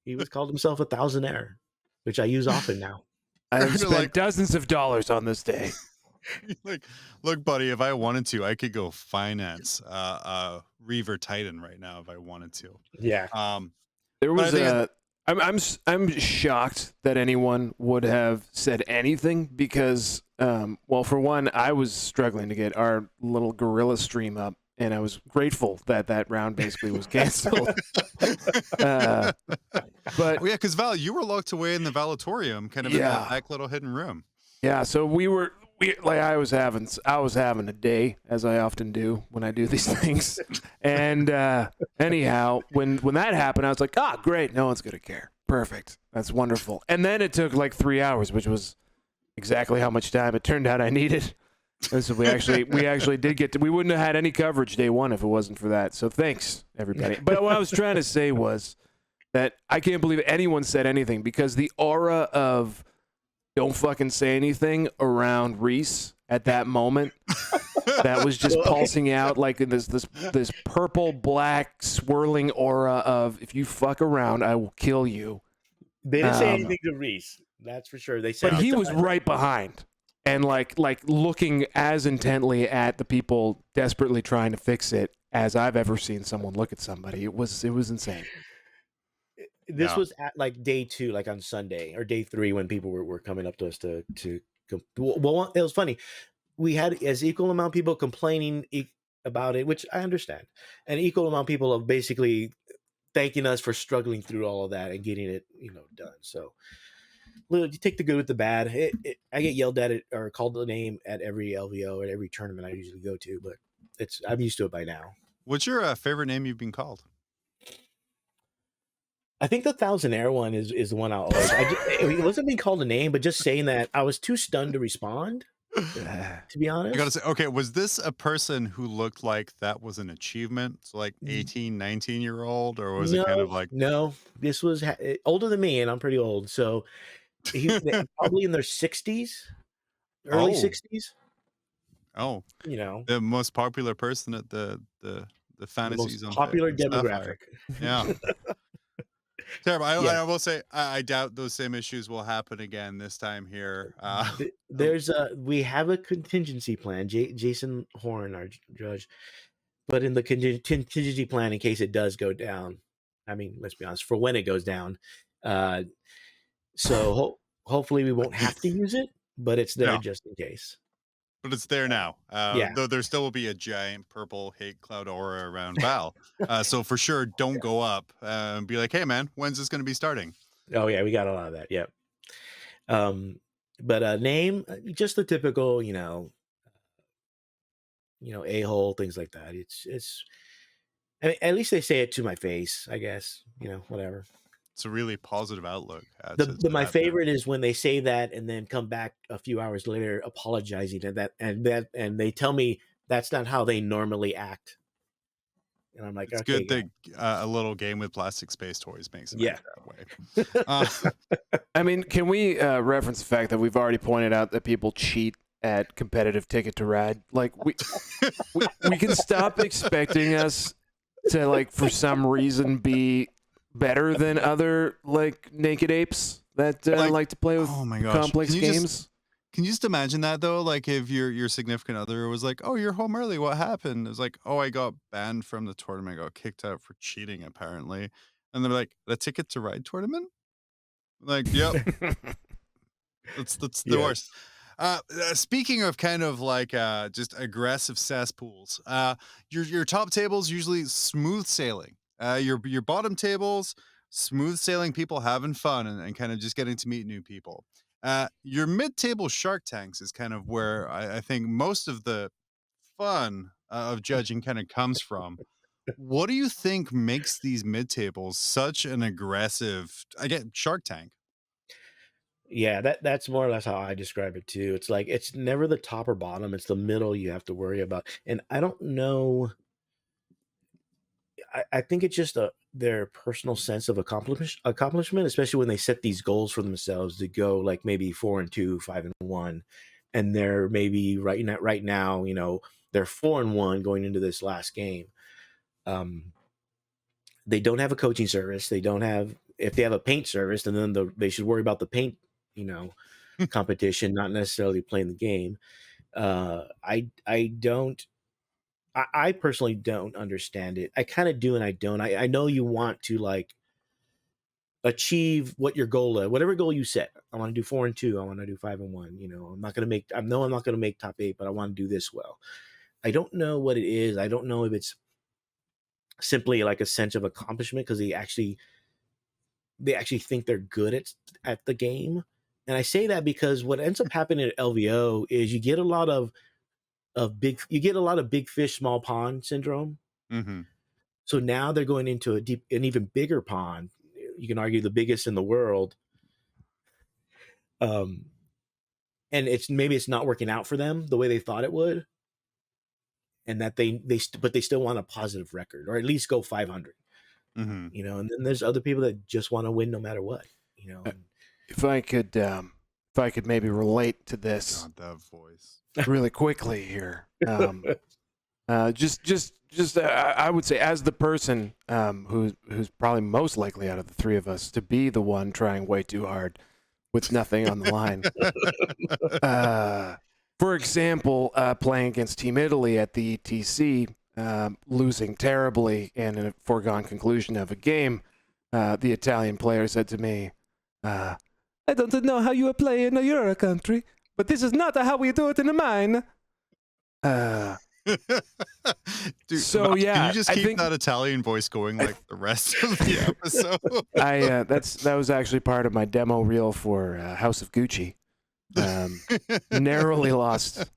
He was called himself a thousandaire, which I use often now. I have spent Like- dozens of dollars on this day. Like, look, buddy, if I wanted to, I could go finance Reaver Titan right now if I wanted to. Yeah. There But I was think I'm shocked that anyone would have said anything because, well, for one, I was struggling to get our little gorilla stream up, and I was grateful that that round basically was canceled. But Oh, yeah, because Val, you were locked away in the Valatorium, kind of in Yeah. that back little hidden room. yeah, so we like I was having a day, as I often do when I do these things. And anyhow, when that happened, I was like, great, no one's gonna care. Perfect, that's wonderful. And then it took like 3 hours, which was exactly how much time it turned out I needed. And so we actually did get to. We wouldn't have had any coverage day one if it wasn't for that. So thanks everybody. But what I was trying to say was that I can't believe anyone said anything, because the aura of don't fucking say anything around Reese at that moment, that was just pulsing out like in this purple black swirling aura of, if you fuck around, I will kill you. They didn't say anything to Reese. That's for sure. They said, But he was right behind and like looking as intently at the people desperately trying to fix it as I've ever seen someone look at somebody. It was insane. This was at like day 2, like on Sunday, or day 3, when people were coming up to us to well, it was funny. We had as equal amount of people complaining about it, which I understand, and equal amount of people of basically thanking us for struggling through all of that and getting it, done. So you take the good with the bad. I get yelled at it or called the name at every LVO, at every tournament I usually go to, but I'm used to it by now. What's your favorite name you've been called? I think the thousandaire one is the one I'll always. It wasn't being called a name, but just saying that I was too stunned to respond. To be honest, I gotta say, okay, was this a person who looked like that was an achievement? So like 18, 19-year-old, or was it kind of like? No, this was older than me, and I'm pretty old, so probably in their 60s, early 60s. Oh, You know, the most popular person at the fantasy zone. popular demographic. Yeah. Terrible. Yeah. I will say, I doubt those same issues will happen again this time here. We have a contingency plan. Jason Horn, our judge, but in the contingency plan, in case it does go down, I mean, let's be honest, for when it goes down. So Hopefully, we won't have to use it, but it's there No, just in case. but it's there now. Yeah. Though there still will be a giant purple hate cloud aura around Val. So for sure, don't go up and be like, "Hey, man, when's this going to be starting?" Oh yeah, we got a lot of that. Yep. But name just the typical, a hole, things like that. It's. I mean, at least they say it to my face, I guess. Whatever. It's a really positive outlook. My Have now. favorite is when they say that and then come back a few hours later apologizing and they tell me that's not how they normally act. And I'm like, It's okay, good guys. that a little game with plastic space toys makes them Yeah. act that way. I mean, can we reference the fact that we've already pointed out that people cheat at competitive Ticket to Ride? Like, we can stop expecting us to, like, for some reason be better than other, like, naked apes that like to play with oh my gosh, complex games. Can you just imagine that though? Like if your significant other was like, "Oh, you're home early. What happened?" It was like, "Oh, I got banned from the tournament. I got kicked out for cheating, apparently." And they're like, "The Ticket to Ride tournament?" Like, yep, that's the worst. Yes. Speaking of kind of like just aggressive cesspools, your top tables usually smooth sailing. Your bottom tables smooth sailing, people having fun and kind of just getting to meet new people. Your mid table shark tanks is kind of where I think most of the fun of judging kind of comes from. What do you think makes these mid tables such an aggressive, again, shark tank? Yeah, that's more or less how I describe it too. It's like it's never the top or bottom, it's the middle you have to worry about. And I don't know. I think it's just their personal sense of accomplishment, especially when they set these goals for themselves to go like maybe 4-2, 5-1, and they're maybe right now, they're 4-1 going into this last game. They don't have a coaching service. They don't have if they have a paint service, and then they should worry about the paint, competition, not necessarily playing the game. I personally don't understand it. I kind of do and I don't. I know you want to like achieve what your goal is, whatever goal you set. I want to do 4-2. I want to do 5-1. I'm not gonna make top 8, but I want to do this well. I don't know what it is. I don't know if it's simply like a sense of accomplishment because they actually think they're good at the game. And I say that because what ends up happening at LVO is you get a lot of big fish, small pond syndrome. Mm-hmm. So now they're going into an even bigger pond. You can argue the biggest in the world. And maybe it's not working out for them the way they thought it would. And that but they still want a positive record or at least go 500, Mm-hmm. and then there's other people that just want to win no matter what, If I could maybe relate to this God, that voice. really quickly here. I would say as the person who's probably most likely out of the three of us to be the one trying way too hard with nothing on the line. For example, playing against Team Italy at the ETC, losing terribly and in a foregone conclusion of a game, the Italian player said to me, I don't know how you are playing in your country, but this is not how we do it in mine. Dude, So, yeah, can you just I keep think- that Italian voice going like the rest of the episode? That was actually part of my demo reel for House of Gucci. Narrowly lost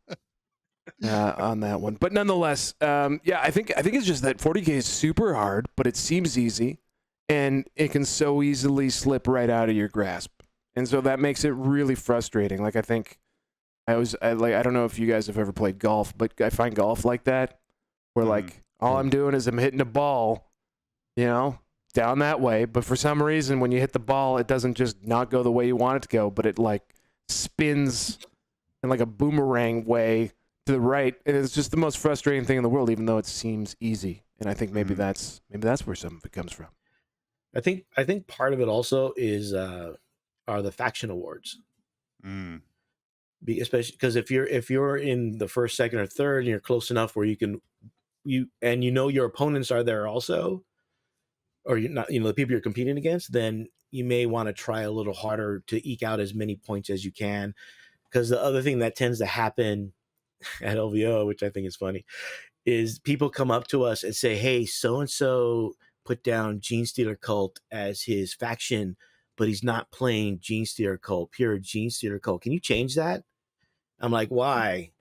on that one, but nonetheless, I think it's just that 40K is super hard, but it seems easy, and it can so easily slip right out of your grasp, and so that makes it really frustrating. Like I think I don't know if you guys have ever played golf, but I find golf like that, where like all I'm doing is I'm hitting a ball, down that way, but for some reason when you hit the ball, it doesn't just not go the way you want it to go, but it like spins in like a boomerang way to the right, and it's just the most frustrating thing in the world, even though it seems easy. And I think maybe that's where some of it comes from. I think part of it also is are the faction awards. Especially because if you're in the first, second, or third, and you're close enough where your opponents are there also, or you're not, the people you're competing against, then you may want to try a little harder to eke out as many points as you can. Because the other thing that tends to happen at LVO, which I think is funny, is people come up to us and say, "Hey, so and so put down Gene Stealer Cult as his faction, but he's not playing Gene Stealer Cult, pure Gene Stealer Cult. Can you change that?" I'm like, "Why?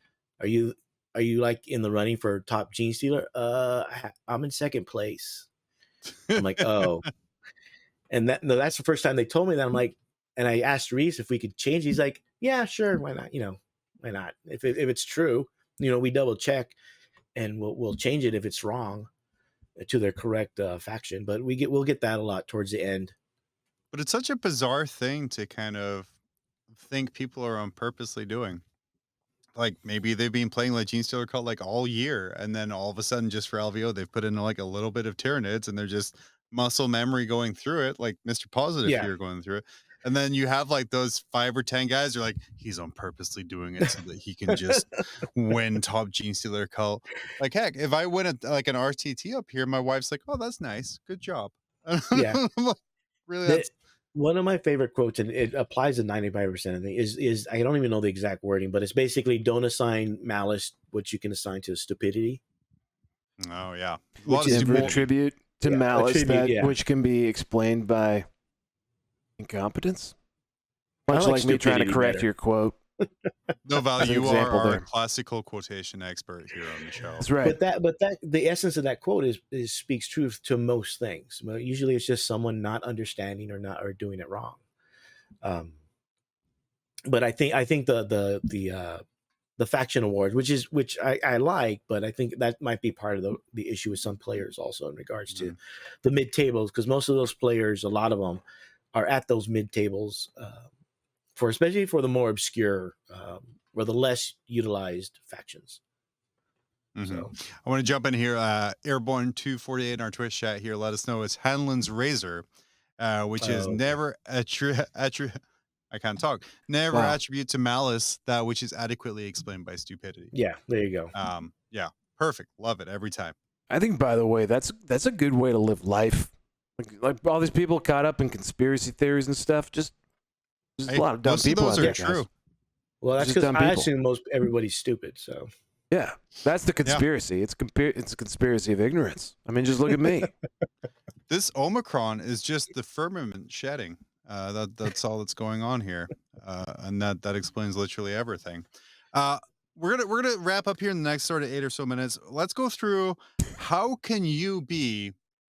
Are you like in the running for top Gene Stealer?" I'm in second place. I'm like, "Oh." And that's the first time they told me that. I'm like, and I asked Reese if we could change. He's like, "Yeah, sure, why not? Why not? If it's true, we double check, and we'll change it if it's wrong to their correct faction." But we'll get that a lot towards the end. But it's such a bizarre thing to kind of think people are on purposely doing. Like maybe they've been playing like Gene Stealer Cult like all year, and then all of a sudden, just for LVO, they've put in like a little bit of Tyranids, and they're just muscle memory going through it, like Mr. Positive Yeah, here going through it. And then you have like those 5 or 10 guys are like, he's on purposely doing it so that he can just win top Gene Stealer Cult. Like, heck, if I win like an RTT up here, my wife's like, "Oh, that's nice. Good job." yeah. I'm like, really, The, that's one of my favorite quotes, and it applies to 95% of the thing, is I don't even know the exact wording, but it's basically, don't assign malice what you can assign to stupidity. oh yeah. A Which lot of is And more- attribute to Yeah, malice attribute, yeah. which can be explained by incompetence. I Much like like me trying to stupidity correct better. your quote. No, Val, As an you are example our there. classical quotation expert here on the show. That's right. But that the essence of that quote is speaks truth to most things. Well, usually it's just someone not understanding or doing it wrong. But I think the faction award, which I like, but I think that might be part of the issue with some players also in regards to the mid tables, because most of those players, a lot of them, are at those mid tables especially for the more obscure or the less utilized factions. So I want to jump in here. Airborne 248 in our Twitch chat here. Let us know it's Hanlon's Razor, which is never I can't talk. Never attribute to malice that which is adequately explained by stupidity. yeah, there you go. Yeah, perfect. Love it every time. I think, by the way, that's a good way to live life. Like all these people caught up in conspiracy theories and stuff. Just a lot of dumb most people of those out are there, true. guys. Well, that's Just because dumb I people. assume everybody's stupid. So Yeah, that's the conspiracy. It's a conspiracy of ignorance. I mean, just look at me. This Omicron is just the firmament shedding. That's all that's going on here, and that explains literally everything. We're gonna wrap up here in the next sort of 8 or so minutes. Let's go through how can you be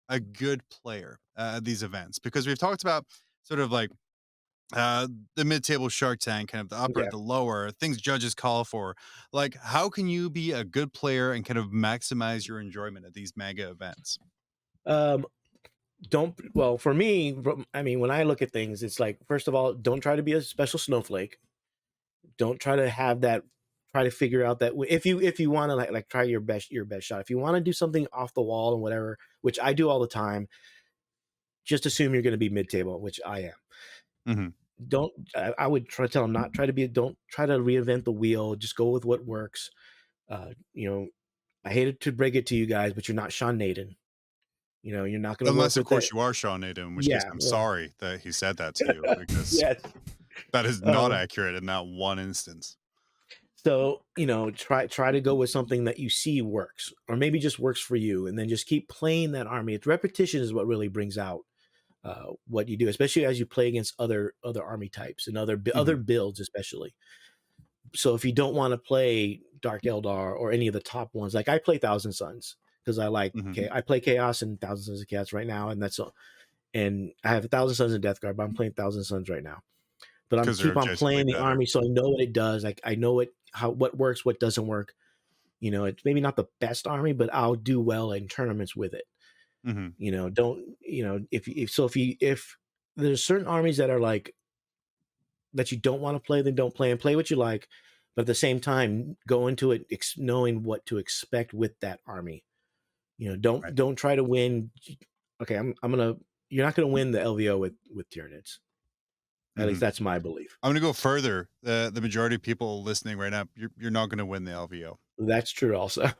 a good player at these events, because we've talked about sort of like the mid-table Shark Tank, kind of the upper, the lower things judges call for. Like, how can you be a good player and kind of maximize your enjoyment at these mega events? For me, I mean, when I look at things, it's like, first of all, don't try to be a special snowflake. Don't try to have that. Try to figure out that if you want to like try your best shot. If you want to do something off the wall and whatever, which I do all the time, just assume you're going to be mid-table, which I am. Mm-hmm. I would try to tell them don't try to reinvent the wheel. Just go with what works. I hated to break it to you guys, but you're not Sean Naden. You're not going to, unless of course you are Sean Naden, in which case I'm sorry that he said that to you, because that is not accurate in that one instance. So, try to go with something that you see works, or maybe just works for you, and then just keep playing that army. It's repetition is what really brings out what you do, especially as you play against other army types and other builds, especially. So if you don't want to play Dark Eldar or any of the top ones, like I play Thousand Suns because I like I play Chaos and Thousand Suns of Chaos right now, and and I have 1,000 Suns in Death Guard, but I'm playing Thousand Suns right now. But I'm keep on playing the army, so I know what it does. Like I know what works, what doesn't work. It's maybe not the best army, but I'll do well in tournaments with it. If there's certain armies that are like that you don't want to play, then don't play, and play what you like. But at the same time, go into it knowing what to expect with that army. Don't try to win. Okay, you're not gonna win the LVO with Tyranids. At least that's my belief. I'm gonna go further. The majority of people listening right now, you're not gonna win the LVO. That's true. Also,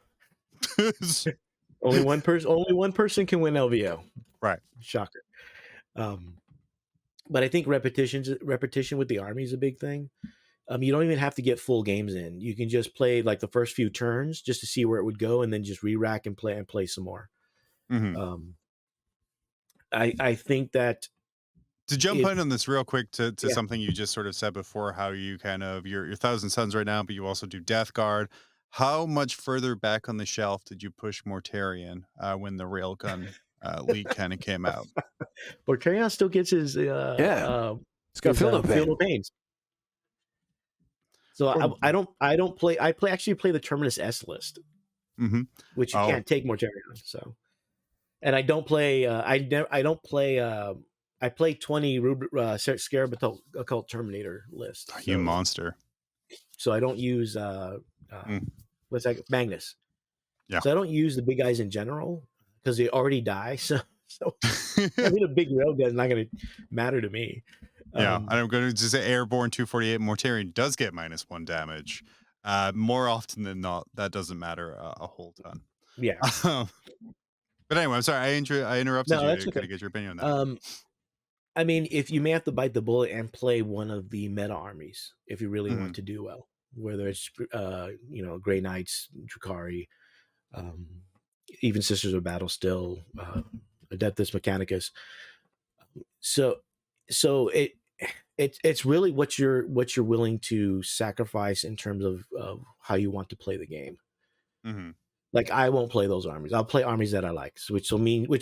only one person can win LVO. Right. Shocker. But I think repetition with the army is a big thing. You don't even have to get full games in. You can just play like the first few turns just to see where it would go, and then just re-rack and play some more. Mm-hmm. I think that To jump in on this real quick to Yeah. something you just sort of said before, how you kind of your Thousand Suns right now, but you also do Death Guard. How much further back on the shelf did you push Mortarion when the railgun leak kind of came out? Bortel still gets his It's got field of pain. pains. So I don't play. I actually play the Terminus S list, Mm-hmm. which you can't take Mortarion. So, and I don't play. I don't play. I play 20 Scarab Occult Terminator list. You monster. So I don't use what's that, Magnus. Yeah. So I don't use the big guys in general because they already die. So I mean, a big railgun is not going to matter to me. Yeah, and I'm going to just say Airborne 248 Mortarion does get -1 damage. More often than not, that doesn't matter a whole ton. Yeah. But anyway, I'm sorry. I interrupted No, you that's to okay. get your opinion on that. I mean, if you may have to bite the bullet and play one of the meta armies, if you really want to do well, whether it's Grey Knights, Drukhari, even Sisters of Battle, still Adeptus Mechanicus. So it's really what you're willing to sacrifice in terms of how you want to play the game. Mm-hmm. Like, I won't play those armies. I'll play armies that I like, which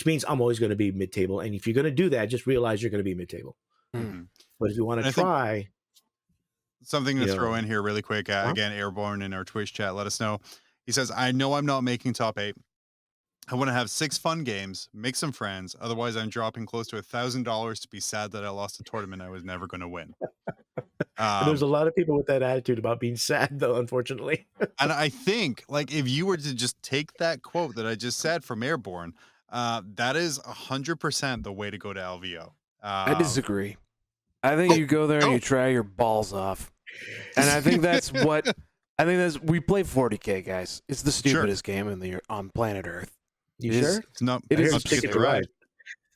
means I'm always going to be mid-table. And if you're going to do that, just realize you're going to be mid-table. Mm-hmm. But if you want to try something to throw in here really quick, again, Airborne in our Twitch chat, let us know. He says, I know I'm not making top 8. I want to have 6 fun games, make some friends. Otherwise, I'm dropping close to $1,000 to be sad that I lost a tournament I was never going to win. There's a lot of people with that attitude about being sad, though, unfortunately. And I think, like, if you were to just take that quote that I just said from Airborne, that is 100% the way to go to LVO. I disagree. I think you go there and you try your balls off. And I think that's we play 40K, guys. It's the stupidest game on planet Earth. You sure? It's not. It is Ticket to Ride.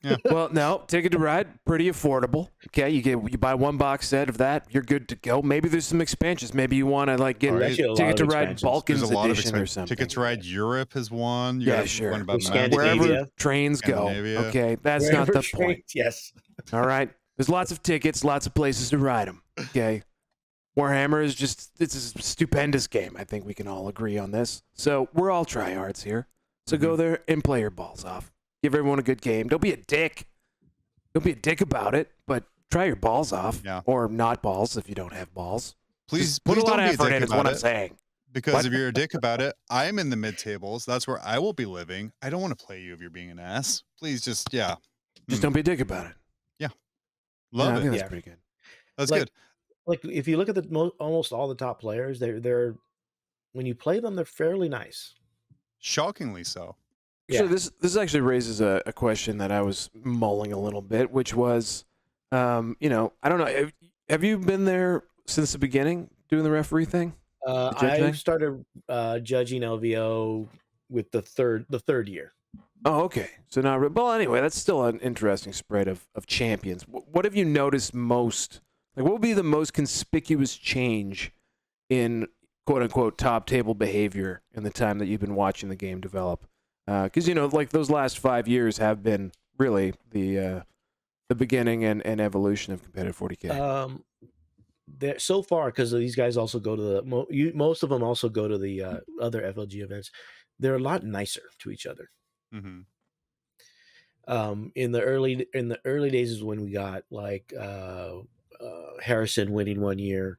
Yeah. Well, no, Ticket to Ride, pretty affordable. Okay, you buy 1 box set of that, you're good to go. Maybe there's some expansions. Maybe you want to get Ticket to Ride Balkans edition or something. Ticket to Ride Europe is one. Sure. One about wherever trains go. Okay, that's not the point. Yes. All right. There's lots of tickets, lots of places to ride them. Okay. Warhammer is it's a stupendous game. I think we can all agree on this. So we're all tryhards here. So go there and play your balls off. Give everyone a good game. Don't be a dick. Don't be a dick about it, but try your balls off. Yeah. Or not balls if you don't have balls. Please put a lot of don't be effort a dick in is about what it. I'm saying. Because if you're a dick about it, I'm in the mid tables. That's where I will be living. I don't want to play you if you're being an ass. Please just don't be a dick about it. Yeah. Love I it. think that's pretty good. That's good. Like, if you look at almost all the top players, they're when you play them, they're fairly nice. Shockingly so. So this actually raises a question that I was mulling a little bit, which was, I don't know, have you been there since the beginning doing the referee thing? I started judging LVO with the third year. Oh, okay. So not well. Anyway, that's still an interesting spread of champions. What have you noticed most? Like, what would be the most conspicuous change in "quote unquote" top table behavior in the time that you've been watching the game develop? Because like those last 5 years have been really the beginning and evolution of competitive 40K. So far, because these guys also go to most of them also go to the other FLG events. They're a lot nicer to each other. Mm-hmm. In the early days is when we got like Harrison winning 1 year.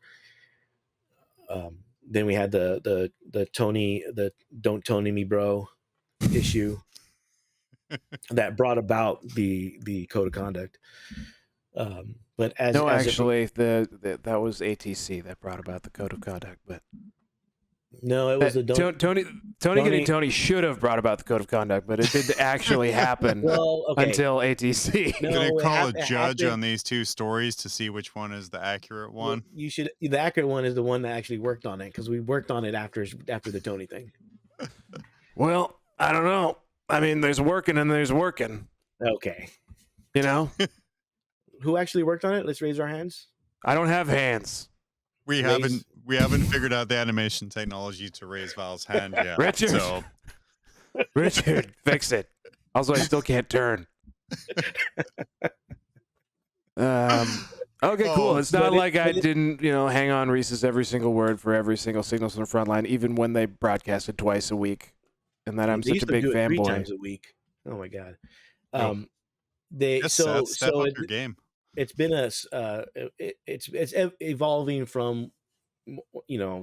Then we had the Tony, the don't Tony me bro issue that brought about the code of conduct. But that was ATC that brought about the code of conduct. But no, it was Tony should have brought about the code of conduct, but it didn't actually happen until ATC. You're gonna call a judge on these two stories to see which one is the accurate one. You should. The accurate one is the one that actually worked on it, because we worked on it after the Tony thing. Well, I don't know. I mean, there's working and there's working. Okay. You know, Who actually worked on it? Let's raise our hands. I don't have hands. We haven't figured out the animation technology to raise Val's hand yet. Richard. So Richard, fix it. Also, I still can't turn. Okay, cool. It's not like I didn't, hang on Reese's every single word for every single Signals from the Frontline, even when they broadcasted twice a week, and that I'm They such used a to big do it 3 fanboy. times a week. Oh my god. step up your game. It's been it's evolving from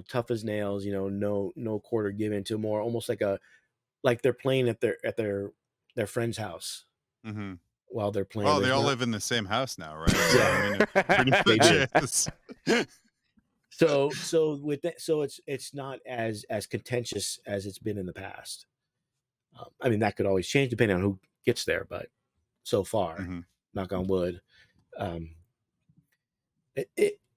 tough as nails, no quarter given, to more almost like they're playing at their friend's house Mm-hmm. while they're playing. Well, they all live in the same house now, right? So, Yeah. I mean, pretty They much is. So with that, so it's not as contentious as it's been in the past. I mean, that could always change depending on who gets there, but so far, Mhm. knock on wood.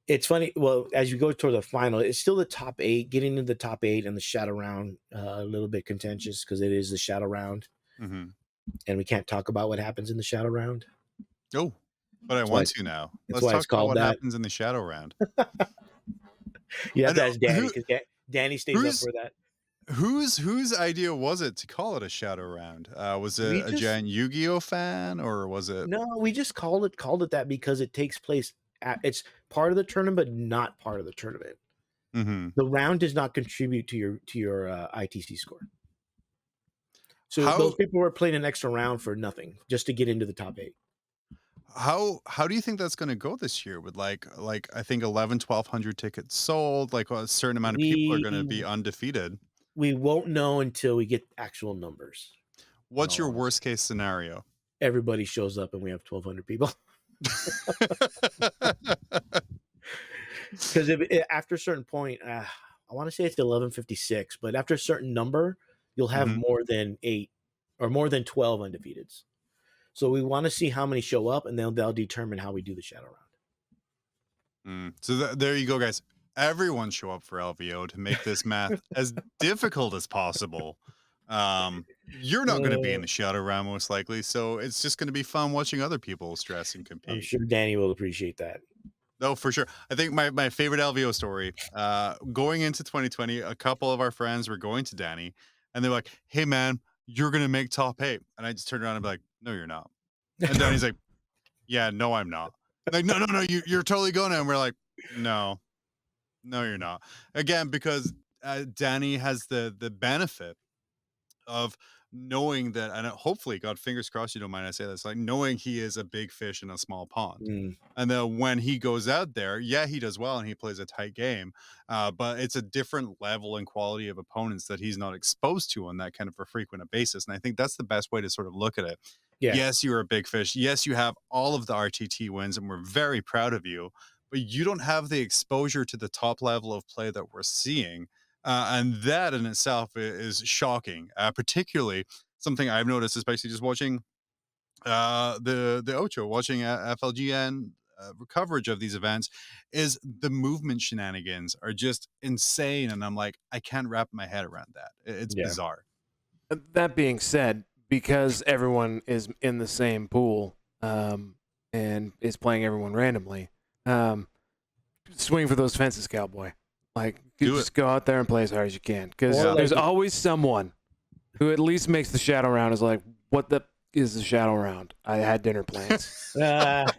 It's funny. Well, as you go toward the final, it's still the top 8. Getting into the top 8 and the shadow round, a little bit contentious because it is the shadow round, Mm-hmm. and we can't talk about what happens in the shadow round. Oh, but I want to now. Let's talk about what happens in the shadow round. You have to ask Danny, because Danny stays up for that. Whose idea was it to call it a shadow round? Was it a giant Yu-Gi-Oh fan, or was it? No, we just called it that because it takes place it's part of the tournament, but not part of the tournament. Mm-hmm. The round does not contribute to your ITC score. So those people were playing an extra round for nothing, just to get into the top 8. How do you think that's going to go this year? With like I think 1,100 tickets sold, like a certain amount of people are going to be undefeated. We won't know until we get actual numbers. What's your worst case scenario? Everybody shows up and we have 1,200 people. Because after a certain point, I want to say it's 1156, but after a certain number, you'll have more than 8 or more than 12 undefeateds. So we want to see how many show up, and then they'll determine how we do the shadow round. So there you go, guys. Everyone show up for LVO to make this math as difficult as possible. You're not going to be in the shadow round most likely, so it's just going to be fun watching other people stress and compete. I'm sure Danny will appreciate that. No, for sure. I think my favorite LVO story, going into 2020, a couple of our friends were going to Danny, and they're like, "Hey, man, you're going to make top 8." And I just turned around and be like, "No, you're not." And Danny's like, "Yeah, no, I'm not." Like, no, you're totally going to. And we're like, no, you're not. Again, because Danny has the benefit of knowing that, and hopefully, God, fingers crossed, you don't mind I say this, like knowing he is a big fish in a small pond. And then when he goes out there, yeah, he does well and he plays a tight game, but it's a different level and quality of opponents that he's not exposed to on that kind of a frequent basis. And I think that's the best way to sort of look at it. Yeah. Yes, you're a big fish. Yes, you have all of the RTT wins, and we're very proud of you, but you don't have the exposure to the top level of play that we're seeing. And that in itself is shocking, particularly something I've noticed, especially just watching the Ocho, watching FLGN coverage of these events, is the movement shenanigans are just insane. And I'm like, I can't wrap my head around that. It's bizarre. That being said, because everyone is in the same pool and is playing everyone randomly, swing for those fences, cowboy. Like, just go out there and play as hard as you can. Because there's always someone who at least makes the shadow round is like, what the is the shadow round? I had dinner plans. And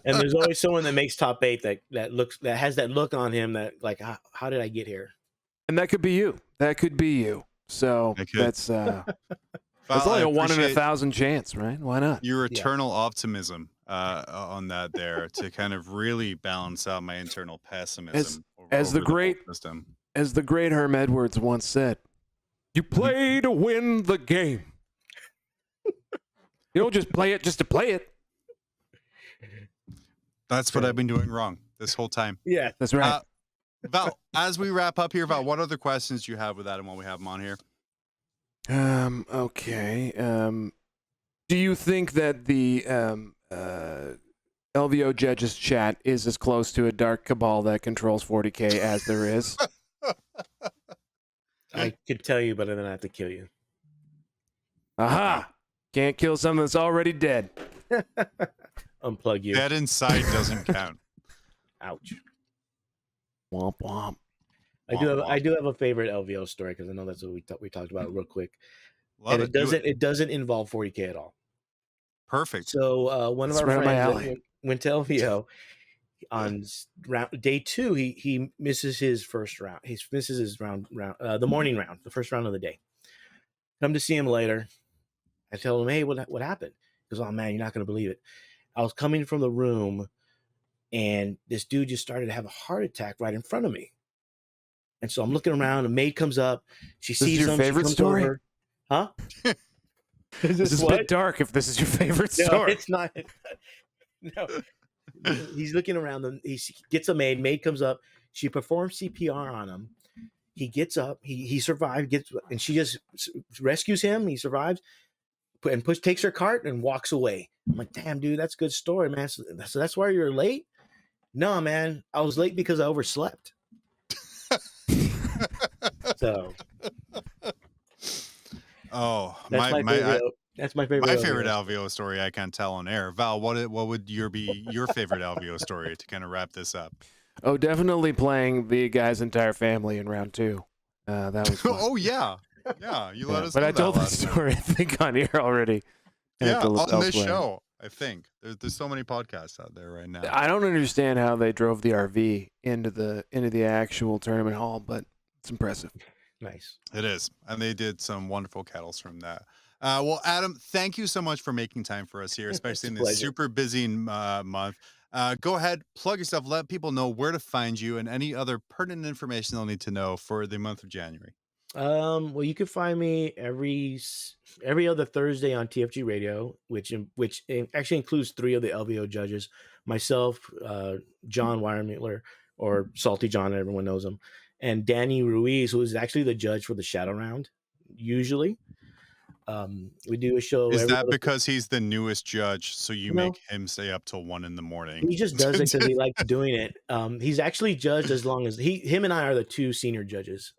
there's always someone that makes top 8 that has that look on him that like, how did I get here? And that could be you. That could be you. So that's it's only a 1 in 1,000 chance, right? Why not? Your eternal optimism on that there to kind of really balance out my internal pessimism. As the great Herm Edwards once said, you play to win the game. You don't just play it just to play it. That's what I've been doing wrong this whole time. Yeah, that's right. Val, as we wrap up here, Val, what other questions do you have with Adam while we have him on here? Okay. Do you think that the LVO Judge's chat is as close to a dark cabal that controls 40K as there is? I could tell you, but then I have to kill you. Aha! Can't kill something that's already dead. Unplug you. Dead inside doesn't count. Ouch. Womp womp. I do have a favorite LVO story because I know that's what we talked about real quick. Love And it. Do it doesn't involve 40K at all. Perfect. So one of That's our right up my friends alley. went to LVO on day 2. He misses his first round. He misses his round the morning round, the first round of the day. Come to see him later. I tell him, hey, what happened? He goes, oh man, you're not gonna believe it. I was coming from the room, and this dude just started to have a heart attack right in front of me. And so I'm looking around. A maid comes up. She This is sees your him. favorite she comes story? Over. Huh? This is a bit dark if this is your favorite No, story. it's not. No. He's looking around them. He gets a maid. Maid comes up. She performs CPR on him. He gets up. He survived. And she just rescues him. He survives. And takes her cart and walks away. I'm like, damn, dude, that's a good story, man. So that's why you're late? No, man, I was late because I overslept. So, that's my favorite. My favorite LVO story I can't tell on air. Val, what would be your favorite LVO story to kind of wrap this up? Oh, definitely playing the guy's entire family in round 2. That was fun. Oh yeah. Yeah, you let us but know I told that the last story, I think, on here already. Yeah, on elsewhere. this show, I think. There's so many podcasts out there right now. I don't understand how they drove the RV into the actual tournament hall, but it's impressive. Nice. It is. And they did some wonderful kettles from that. Well, Adam, thank you so much for making time for us here, especially in this super busy month. Go ahead, plug yourself, let people know where to find you and any other pertinent information they'll need to know for the month of January. Well, you can find me every other Thursday on TFG Radio, which actually includes 3 of the LVO judges, myself, John Weiermuller, or Salty John, everyone knows him, and Danny Ruiz, who is actually the judge for the Shadow Round. Usually, we do a show. Is that because he's the newest judge, so you make him stay up till 1 a.m? He just does it because he likes doing it. He's actually judged as long as him and I are the 2 senior judges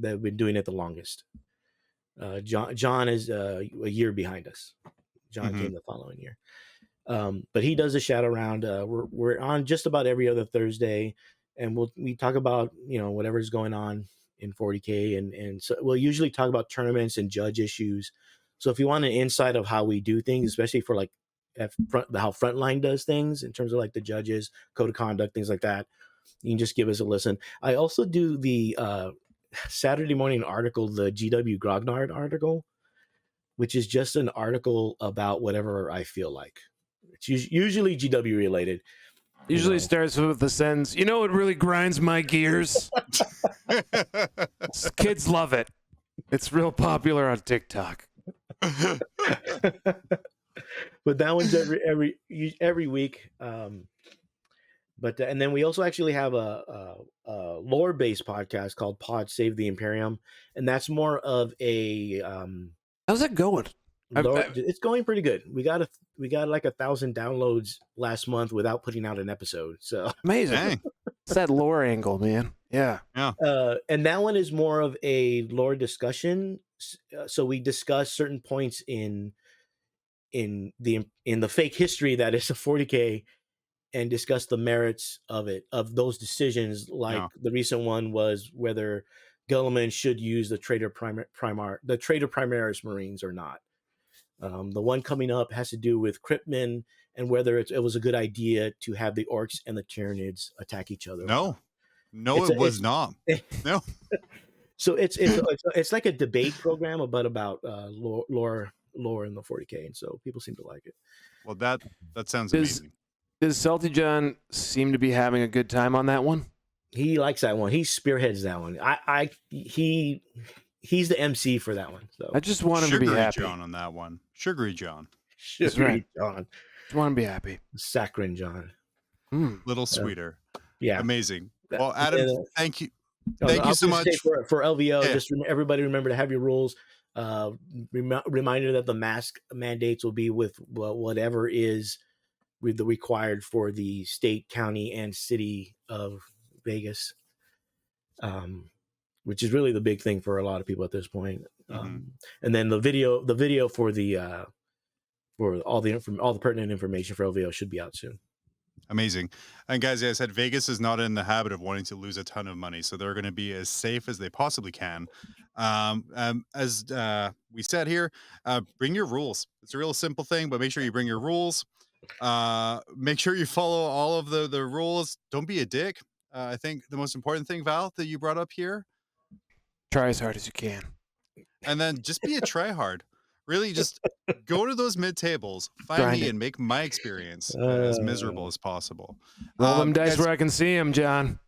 that have been doing it the longest. John is a year behind us. John came the following year. But he does the Shadow Round. We're on just about every other Thursday, and we talk about whatever's going on in 40K, and so we'll usually talk about tournaments and judge issues. So if you want an insight of how we do things, especially for like how Frontline does things in terms of like the judges, code of conduct, things like that, you can just give us a listen. I also do the Saturday morning article, the GW Grognard article, which is just an article about whatever I feel like. It's usually GW related. Usually starts with the sentence, it really grinds my gears. Kids love it. It's real popular on TikTok. But that one's every week. But and then we also actually have a lore-based podcast called Pod Save the Imperium, and that's more of a how's that going? It's going pretty good. We got like 1,000 downloads last month without putting out an episode. So amazing. Dang. It's that lore angle, man. Yeah. And that one is more of a lore discussion. So we discuss certain points in the fake history that is a 40K, and discuss the merits of those decisions. Like the recent one was whether Guilliman should use the Traitor Primaris Marines or not. The one coming up has to do with Cryptmen and whether it was a good idea to have the Orcs and the Tyranids attack each other. No, it was not. No. So it's like a debate program about lore in the 40K, and so people seem to like it. Well, that sounds amazing. Does Salty John seem to be having a good time on that one? He likes that one. He spearheads that one. He's the MC for that one. So I just want him to be happy. John on that one. Sugary John. John. Just want him to be happy. Saccharine John. Little sweeter. Yeah. Amazing. Well, Adam, thank you. Thank you so much. For LVO, just everybody remember to have your rules. Reminder that the mask mandates will be with whatever is with the required for the state, county, and city of Vegas. which is really the big thing for a lot of people at this point. Mm-hmm. And then the video for the for all the pertinent information for LVO should be out soon. Amazing. And guys, as I said, Vegas is not in the habit of wanting to lose a ton of money, so they're going to be as safe as they possibly can. As we said here, bring your rules. It's a real simple thing, but make sure you bring your rules. Make sure you follow all of the rules. Don't be a dick. I think the most important thing, Val, that you brought up here. Try as hard as you can. And then just be a tryhard. Really, just go to those mid tables, find Grind me, it. and make my experience as miserable as possible. Roll them dice guys, where I can see them, John.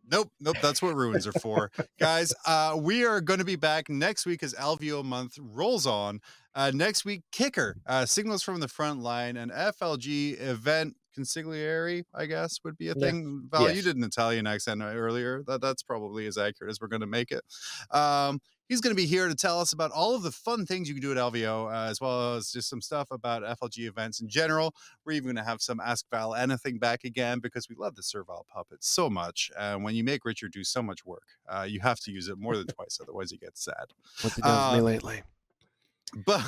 Nope. That's what ruins are for. Guys, we are going to be back next week as LVO month rolls on. Next week, kicker, signals from the front line, and FLG event consigliere, I guess, would be a thing. Val, you did an Italian accent earlier. That's probably as accurate as we're going to make it. He's going to be here to tell us about all of the fun things you can do at LVO, as well as just some stuff about FLG events in general. We're even going to have some Ask Val Anything back again because we love the Servile puppet so much. And when you make Richard do so much work, you have to use it more than twice, otherwise he gets sad. What's he done for me lately? But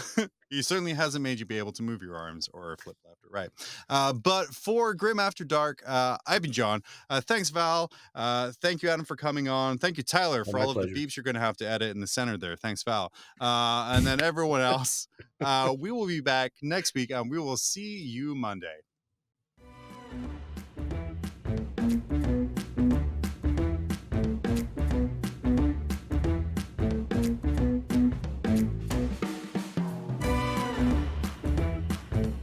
he certainly hasn't made you be able to move your arms or flip left or right. But for Grim After Dark, I've been John. Thanks, Val. Thank you, Adam, for coming on. Thank you, Tyler, for all of the beeps you're going to have to edit in the center there. Thanks, Val. And then everyone else, we will be back next week, and we will see you Monday.